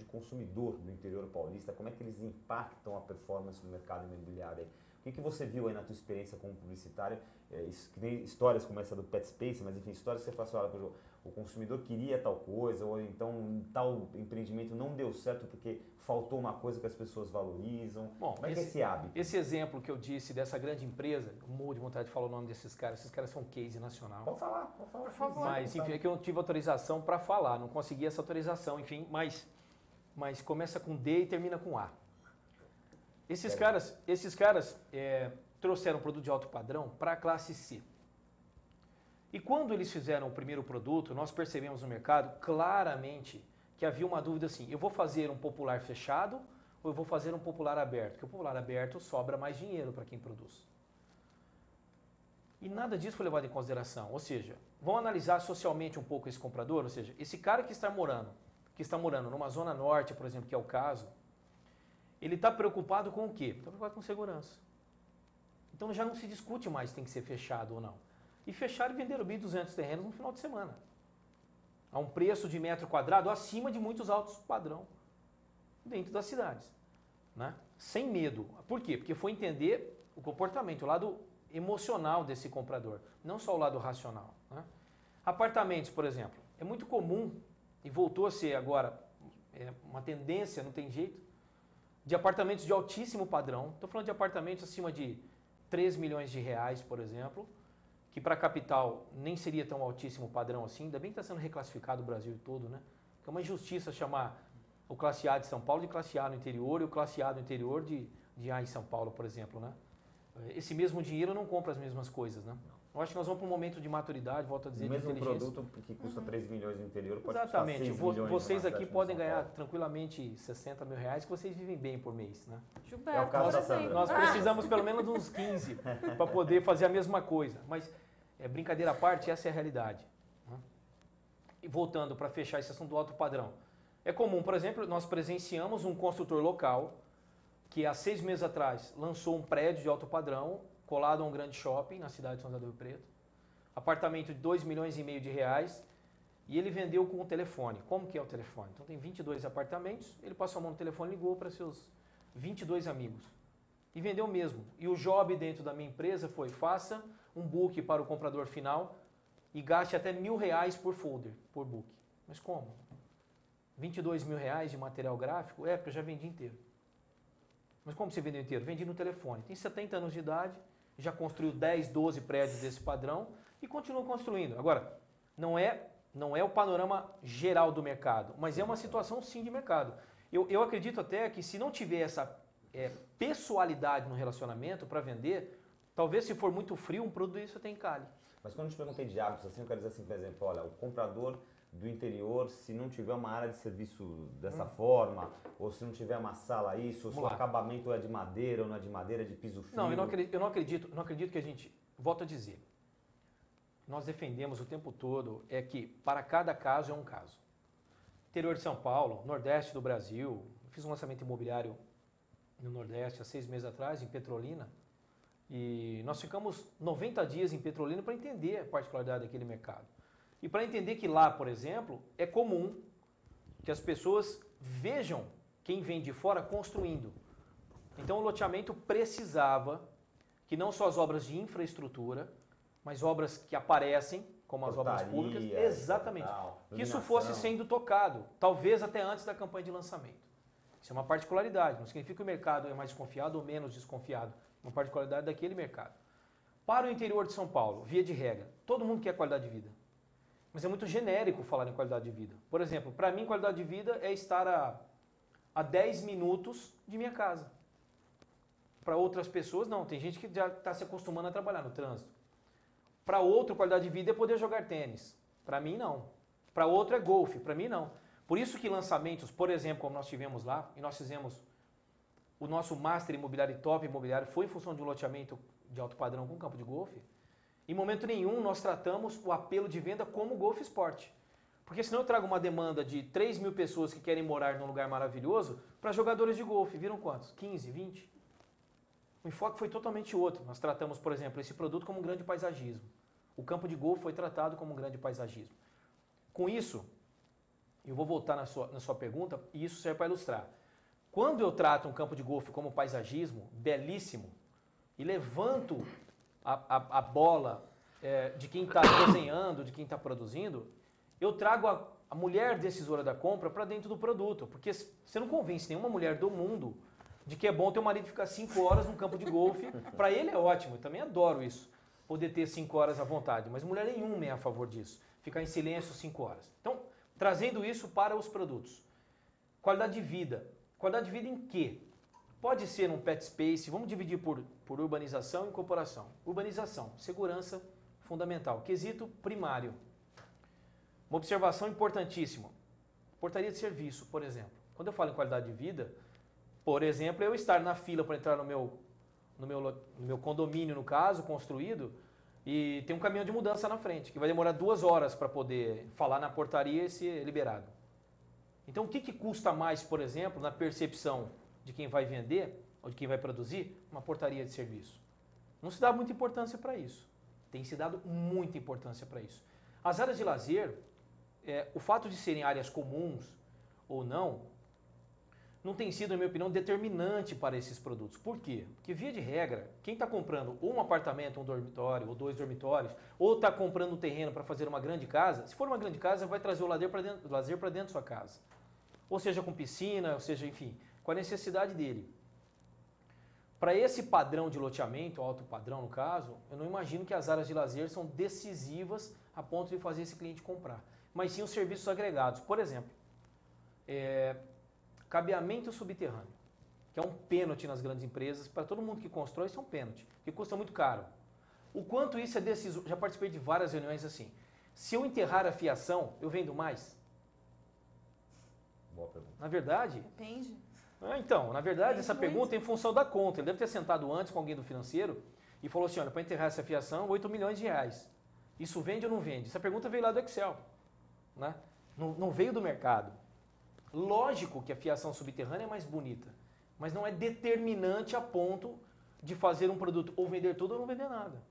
consumidor do interior paulista, como é que eles impactam a performance do mercado imobiliário aí. O que você viu aí na tua experiência como publicitário? Histórias como essa do Pet Space, mas enfim, histórias que você fala assim, olha, o consumidor queria tal coisa, ou então tal empreendimento não deu certo porque faltou uma coisa que as pessoas valorizam. Bom, como é que é esse hábito? Esse exemplo que eu disse dessa grande empresa, eu morro de vontade de falar o nome desses caras. Esses caras são case nacional. Pode falar, por favor. Mas, enfim, é que eu não tive autorização para falar, não consegui essa autorização, enfim, mas começa com D e termina com A. Esses caras trouxeram um produto de alto padrão para a classe C. E quando eles fizeram o primeiro produto, nós percebemos no mercado claramente que havia uma dúvida assim, eu vou fazer um popular fechado ou eu vou fazer um popular aberto? Porque o popular aberto sobra mais dinheiro para quem produz. E nada disso foi levado em consideração. Ou seja, vamos analisar socialmente um pouco esse comprador, ou seja, esse cara que está morando numa zona norte, por exemplo, que é o caso, Ele está preocupado com o quê? Está preocupado com segurança. Então já não se discute mais se tem que ser fechado ou não. E fecharam e venderam 1.200 terrenos no final de semana. A um preço de metro quadrado acima de muitos altos padrão dentro das cidades. Né? Sem medo. Por quê? Porque foi entender o comportamento, o lado emocional desse comprador, não só o lado racional. Né? Apartamentos, por exemplo, é muito comum, e voltou a ser agora uma tendência, não tem jeito, de apartamentos de altíssimo padrão. Estou falando de apartamentos acima de 3 milhões de reais, por exemplo, que para a capital nem seria tão altíssimo padrão assim, ainda bem que está sendo reclassificado o Brasil todo, né? Que é uma injustiça chamar o classe A de São Paulo de classe A no interior e o classe A do interior de A em São Paulo, por exemplo, né? Esse mesmo dinheiro não compra as mesmas coisas, né? Eu acho que nós vamos para um momento de maturidade, volto a dizer, o mesmo de inteligência. produto que custa 3 milhões no interior pode Exatamente. custar 6 milhões. Vocês aqui podem ganhar tranquilamente 60 mil reais, que vocês vivem bem por mês, né? Gilberto, É o caso por da Sandra. exemplo. Nós precisamos pelo menos de uns 15 para poder fazer a mesma coisa. Mas, brincadeira à parte, essa é a realidade. Né? E voltando para fechar esse assunto do alto padrão. É comum, por exemplo, nós presenciamos um construtor local que há 6 meses atrás lançou um prédio de alto padrão colado a um grande shopping na cidade de São José do Rio Preto. Apartamento de 2,5 milhões de reais e ele vendeu com o telefone. Como que é o telefone? Então tem 22 apartamentos, ele passou a mão no telefone e ligou para seus 22 amigos. E vendeu mesmo. E o job dentro da minha empresa foi: faça um book para o comprador final e gaste até R$1.000 por folder, por book. Mas como? 22 mil reais de material gráfico? É, porque eu já vendi inteiro. Mas como você vendeu inteiro? Vendi no telefone. Tem 70 anos de idade, já construiu 10, 12 prédios desse padrão e continua construindo. Agora, não é o panorama geral do mercado, mas é uma situação sim de mercado. Eu acredito até que se não tiver essa pessoalidade no relacionamento para vender, talvez se for muito frio, um produto desse até encalhe. Mas quando eu te perguntei de hábitos, assim, eu quero dizer assim, por exemplo, olha, o comprador do interior, se não tiver uma área de serviço dessa forma, ou se não tiver uma sala isso, ou se o acabamento é de madeira ou não é de madeira, é de piso fino. Não, eu não acredito que a gente, volto a dizer, nós defendemos o tempo todo que para cada caso é um caso. Interior de São Paulo, Nordeste do Brasil, eu fiz um lançamento imobiliário no Nordeste há 6 meses atrás, em Petrolina, e nós ficamos 90 dias em Petrolina para entender a particularidade daquele mercado. E para entender que lá, por exemplo, é comum que as pessoas vejam quem vem de fora construindo. Então o loteamento precisava que não só as obras de infraestrutura, mas obras que aparecem, como as obras públicas, exatamente, que isso fosse sendo tocado, talvez até antes da campanha de lançamento. Isso é uma particularidade, não significa que o mercado é mais desconfiado ou menos desconfiado, é uma particularidade daquele mercado. Para o interior de São Paulo, via de regra, todo mundo quer qualidade de vida. Mas é muito genérico falar em qualidade de vida. Por exemplo, para mim, qualidade de vida é estar a 10 minutos de minha casa. Para outras pessoas, não. Tem gente que já está se acostumando a trabalhar no trânsito. Para outro, qualidade de vida é poder jogar tênis. Para mim, não. Para outro, é golfe. Para mim, não. Por isso que lançamentos, por exemplo, como nós tivemos lá, e nós fizemos o nosso Master Imobiliário e Top Imobiliário, foi em função de um loteamento de alto padrão com campo de golfe. Em momento nenhum nós tratamos o apelo de venda como golfe esporte. Porque senão eu trago uma demanda de 3 mil pessoas que querem morar num lugar maravilhoso para jogadores de golfe. Viram quantos? 15, 20? O enfoque foi totalmente outro. Nós tratamos, por exemplo, esse produto como um grande paisagismo. O campo de golfe foi tratado como um grande paisagismo. Com isso, eu vou voltar na sua pergunta e isso serve para ilustrar. Quando eu trato um campo de golfe como paisagismo, belíssimo, e levanto a bola de quem está desenhando, de quem está produzindo, eu trago a mulher decisora da compra para dentro do produto. Porque você não convence nenhuma mulher do mundo de que é bom teu marido ficar 5 horas num campo de golfe. Para ele é ótimo, eu também adoro isso, poder ter 5 horas à vontade. Mas mulher nenhuma é a favor disso, ficar em silêncio 5 horas. Então, trazendo isso para os produtos. Qualidade de vida. Qualidade de vida em quê? Pode ser um pet space, vamos dividir por urbanização e incorporação. Urbanização, segurança fundamental. Quesito primário. Uma observação importantíssima. Portaria de serviço, por exemplo. Quando eu falo em qualidade de vida, por exemplo, eu estar na fila para entrar no meu condomínio, no caso, construído, e tem um caminhão de mudança na frente, que vai demorar 2 horas para poder falar na portaria e ser liberado. Então, o que custa mais, por exemplo, na percepção de quem vai vender ou de quem vai produzir uma portaria de serviço. Não se dá muita importância para isso. Tem se dado muita importância para isso. As áreas de lazer, o fato de serem áreas comuns ou não tem sido, na minha opinião, determinante para esses produtos. Por quê? Porque, via de regra, quem está comprando ou um apartamento, um dormitório, ou 2 dormitórios, ou está comprando um terreno para fazer uma grande casa, se for uma grande casa, vai trazer o lazer para dentro da sua casa. Ou seja, com piscina, ou seja, enfim, com a necessidade dele. Para esse padrão de loteamento, alto padrão no caso, eu não imagino que as áreas de lazer são decisivas a ponto de fazer esse cliente comprar. Mas sim os serviços agregados. Por exemplo, cabeamento subterrâneo, que é um pênalti nas grandes empresas. Para todo mundo que constrói, isso é um pênalti, que custa muito caro. O quanto isso é decisivo? Já participei de várias reuniões assim. Se eu enterrar a fiação, eu vendo mais? Boa pergunta. Na verdade... Depende. Então, na verdade, Depende essa pergunta é em função da conta. Ele deve ter sentado antes com alguém do financeiro e falou assim, olha, para enterrar essa fiação, 8 milhões de reais. Isso vende ou não vende? Essa pergunta veio lá do Excel, né? Não veio do mercado. Lógico que a fiação subterrânea é mais bonita, mas não é determinante a ponto de fazer um produto ou vender tudo ou não vender nada.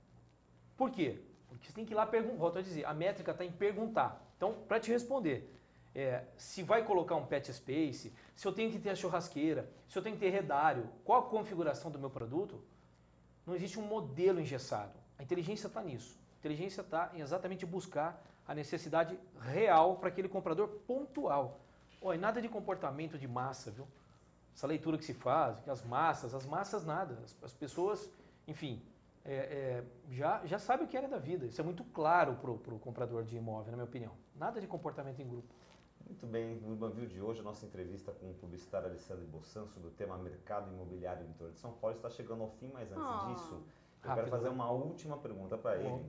Por quê? Porque você tem que ir lá perguntar. Volto a dizer, a métrica está em perguntar. Então, para te responder, se vai colocar um pet space, se eu tenho que ter a churrasqueira, se eu tenho que ter redário, qual a configuração do meu produto, não existe um modelo engessado. A inteligência está nisso. A inteligência está em exatamente buscar a necessidade real para aquele comprador pontual. Olha, nada de comportamento de massa, viu? Essa leitura que se faz, que as massas nada. As pessoas, enfim, já sabem o que é da vida. Isso é muito claro para o comprador de imóvel, na minha opinião. Nada de comportamento em grupo. Muito bem, no Urban View de hoje, a nossa entrevista com o publicitário Alessandro Bossan sobre o tema mercado imobiliário no interior de São Paulo está chegando ao fim, mas antes disso, eu quero fazer uma última pergunta para ele,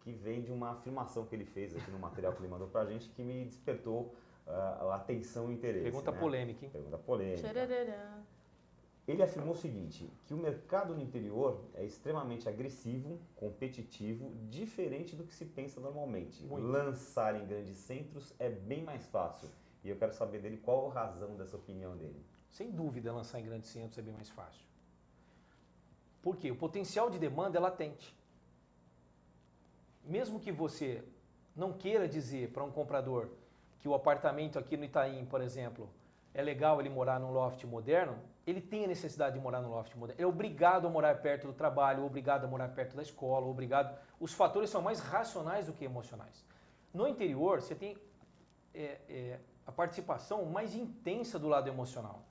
que vem de uma afirmação que ele fez aqui no material que ele mandou para a gente, que me despertou a atenção e interesse. Pergunta polêmica, hein? Pergunta polêmica. Tcharará. Ele afirmou o seguinte, que o mercado no interior é extremamente agressivo, competitivo, diferente do que se pensa normalmente. Muito. Lançar em grandes centros é bem mais fácil. E eu quero saber dele qual a razão dessa opinião dele. Sem dúvida, lançar em grandes centros é bem mais fácil. Por quê? O potencial de demanda é latente. Mesmo que você não queira dizer para um comprador que o apartamento aqui no Itaim, por exemplo, é legal ele morar num loft moderno, ele tem a necessidade de morar num loft moderno. Ele é obrigado a morar perto do trabalho, obrigado a morar perto da escola, obrigado... Os fatores são mais racionais do que emocionais. No interior, você tem a participação mais intensa do lado emocional.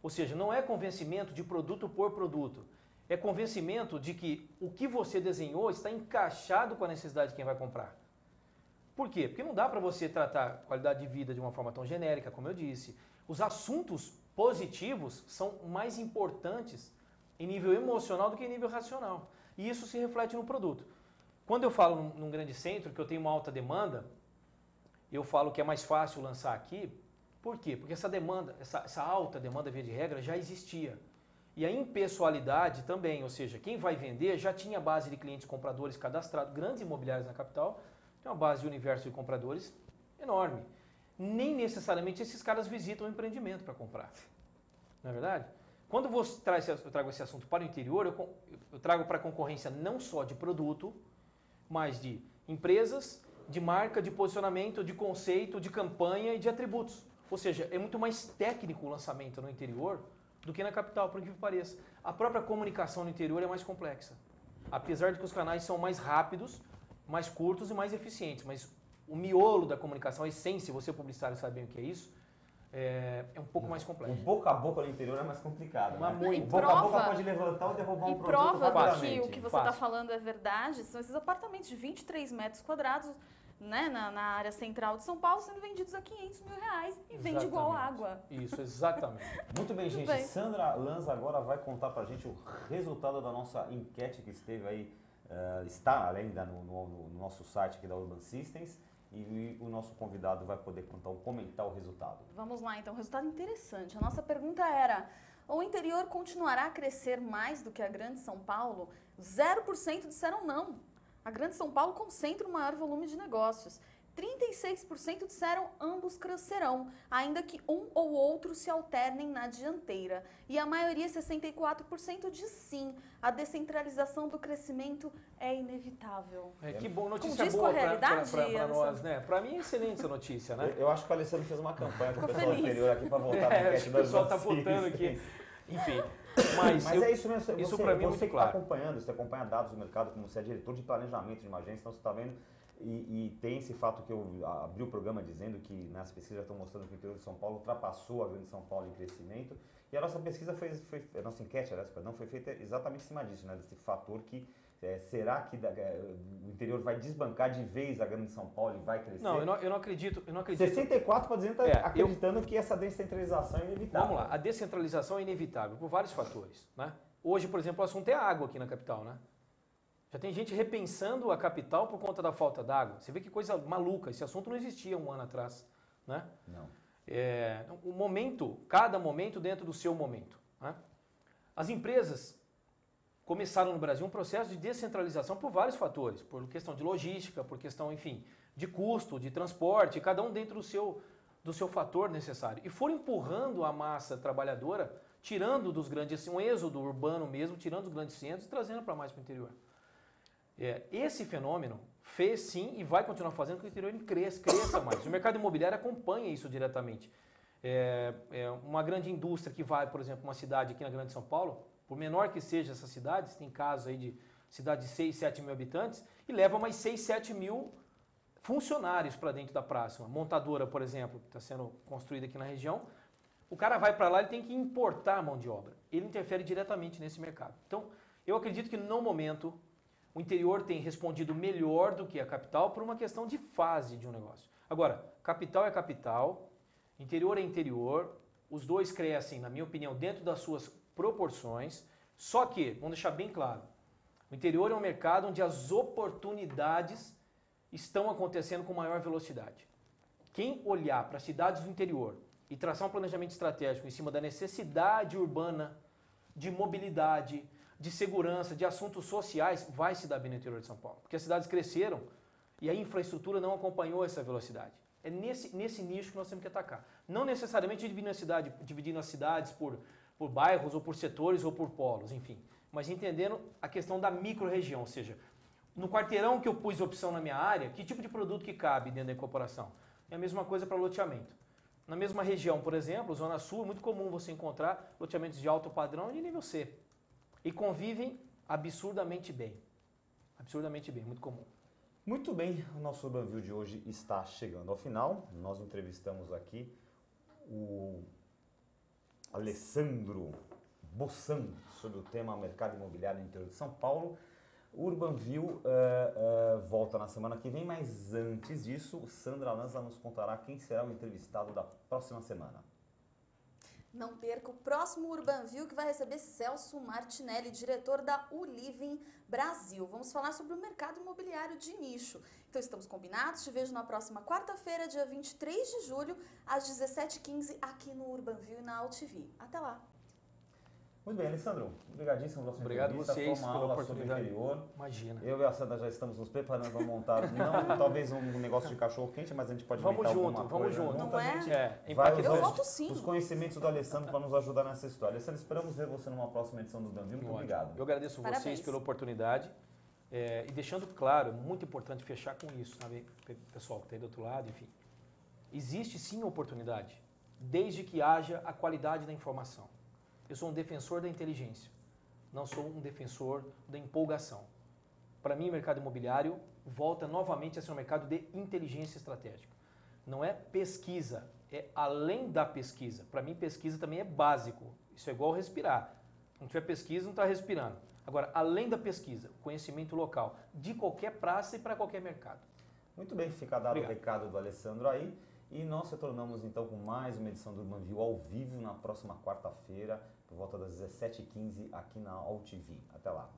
Ou seja, não é convencimento de produto por produto. É convencimento de que o que você desenhou está encaixado com a necessidade de quem vai comprar. Por quê? Porque não dá para você tratar qualidade de vida de uma forma tão genérica, como eu disse. Os assuntos positivos são mais importantes em nível emocional do que em nível racional. E isso se reflete no produto. Quando eu falo num grande centro, que eu tenho uma alta demanda, eu falo que é mais fácil lançar aqui. Por quê? Porque essa demanda, essa alta demanda, via de regra, já existia. E a impessoalidade também, ou seja, quem vai vender já tinha base de clientes compradores cadastrados, grandes imobiliários na capital, tem uma base de universo de compradores enorme. Nem necessariamente esses caras visitam o empreendimento para comprar. Não é verdade? Quando eu trago esse assunto para o interior, eu trago para a concorrência não só de produto, mas de empresas, de marca, de posicionamento, de conceito, de campanha e de atributos. Ou seja, é muito mais técnico o lançamento no interior do que na capital, por incrível que pareça. A própria comunicação no interior é mais complexa. Apesar de que os canais são mais rápidos, mais curtos e mais eficientes, mas o miolo da comunicação, a essência, você publicitário sabe bem o que é isso, é um pouco mais complexo. O boca a boca no interior é mais complicado. Mas Né? muito. O boca a boca pode levantar ou derrubar um produto prova rapidamente. que o que você está falando é verdade são esses apartamentos de 23 metros quadrados, né, na área central de São Paulo, sendo vendidos a 500 mil reais e vende igual água. Isso, exatamente. Muito bem, gente. bem. Sandra Lanza agora vai contar pra gente o resultado da nossa enquete que esteve aí, está ainda no nosso site aqui da Urban Systems, e o nosso convidado vai poder comentar o resultado. Vamos lá, então, resultado interessante. A nossa pergunta era: o interior continuará a crescer mais do que a Grande São Paulo? 0% disseram não. A Grande São Paulo concentra o maior volume de negócios. 36% disseram ambos crescerão, ainda que um ou outro se alternem na dianteira. E a maioria, 64%, diz sim, a descentralização do crescimento é inevitável. Que bom, notícia Condiz com boa a realidade, para nós, né? Para mim é excelente essa notícia, né? Eu acho que o Alessandro fez uma campanha com o Ficou pessoal feliz. anterior aqui para voltar na Acho enquete que o das pessoal está vacinas. votando aqui. Enfim, mas é isso mesmo. isso Você, para mim é você muito que claro. está acompanhando, você acompanha dados do mercado, como você é diretor de planejamento de uma agência, então você está vendo. E tem esse fato que eu abri o programa dizendo que nas pesquisas já estão mostrando que o interior de São Paulo ultrapassou a Grande São Paulo em crescimento. E a nossa pesquisa a nossa enquete, aliás, perdão, foi feita exatamente em cima disso, né? Desse fator que será que o interior vai desbancar de vez a Grande São Paulo e vai crescer? Não, eu não acredito. 64% acreditando que essa descentralização é inevitável. Vamos lá, a descentralização é inevitável por vários fatores, né? Hoje, por exemplo, o assunto é a água aqui na capital, né? Já tem gente repensando a capital por conta da falta d'água. Você vê que coisa maluca, esse assunto não existia um ano atrás, né? Não. O momento, cada momento dentro do seu momento, né? As empresas começaram no Brasil um processo de descentralização por vários fatores, por questão de logística, por questão, enfim, de custo, de transporte, cada um dentro do seu fator necessário. E foram empurrando a massa trabalhadora, tirando dos grandes, um êxodo urbano mesmo, tirando dos grandes centros e trazendo para mais para o interior. Esse fenômeno fez sim e vai continuar fazendo com que o interior cresça mais. O mercado imobiliário acompanha isso diretamente. Uma grande indústria que vai, por exemplo, uma cidade aqui na Grande São Paulo, por menor que seja essa cidade, tem casos aí de cidade de 6, 7 mil habitantes, e leva mais 6, 7 mil funcionários para dentro da praça. Uma montadora, por exemplo, que está sendo construída aqui na região, o cara vai para lá, ele tem que importar mão de obra. Ele interfere diretamente nesse mercado. Então, eu acredito que no momento o interior tem respondido melhor do que a capital por uma questão de fase de um negócio. Agora, capital é capital, interior é interior, os dois crescem, na minha opinião, dentro das suas proporções, só que, vamos deixar bem claro, o interior é um mercado onde as oportunidades estão acontecendo com maior velocidade. Quem olhar para as cidades do interior e traçar um planejamento estratégico em cima da necessidade urbana, de mobilidade, de segurança, de assuntos sociais, vai se dar bem no interior de São Paulo. Porque as cidades cresceram e a infraestrutura não acompanhou essa velocidade. É nesse nicho que nós temos que atacar. Não necessariamente dividindo as cidades por bairros, ou por setores, ou por polos, enfim. Mas entendendo a questão da micro-região, ou seja, no quarteirão que eu pus opção na minha área, que tipo de produto que cabe dentro da incorporação? É a mesma coisa para loteamento. Na mesma região, por exemplo, Zona Sul, é muito comum você encontrar loteamentos de alto padrão e de nível C. E convivem absurdamente bem. Absurdamente bem, muito comum. Muito bem, o nosso Urban View de hoje está chegando ao final. Nós entrevistamos aqui o Alessandro Bossan sobre o tema mercado imobiliário no interior de São Paulo. O Urban View volta na semana que vem, mas antes disso, Sandra Lanza nos contará quem será o entrevistado da próxima semana. Não perca o próximo Urban View, que vai receber Celso Martinelli, diretor da Uliving Brasil. Vamos falar sobre o mercado imobiliário de nicho. Então estamos combinados, te vejo na próxima quarta-feira, dia 23 de julho, às 17h15, aqui no Urban View e na AltV. Até lá! Muito bem, Alessandro, obrigadíssimo pela sua Obrigado entrevista. vocês Foi uma pela aula sobre o oportunidade. interior. Imagina. Eu e a Sandra já estamos nos preparando para montar, talvez um negócio de cachorro quente, mas a gente pode Vamos inventar junto, alguma vamos coisa. junto. junto. Não é? A gente É, vai impactante. usar Eu volto sim. os conhecimentos do Alessandro para nos ajudar nessa história. Alessandro, esperamos ver você numa próxima edição do Urban View. Muito Ótimo. obrigado. Eu agradeço Parabéns. vocês pela oportunidade e deixando claro, é muito importante fechar com isso, sabe, pessoal que está aí do outro lado, enfim. Existe sim oportunidade, desde que haja a qualidade da informação. Eu sou um defensor da inteligência, não sou um defensor da empolgação. Para mim, o mercado imobiliário volta novamente a ser um mercado de inteligência estratégica. Não é pesquisa, é além da pesquisa. Para mim, pesquisa também é básico. Isso é igual respirar. Se não tiver pesquisa, não está respirando. Agora, além da pesquisa, conhecimento local de qualquer praça e para qualquer mercado. Muito bem, fica dado Obrigado. o recado do Alessandro aí. E nós retornamos então com mais uma edição do Urban View ao vivo na próxima quarta-feira, por volta das 17h15 aqui na AltV. Até lá.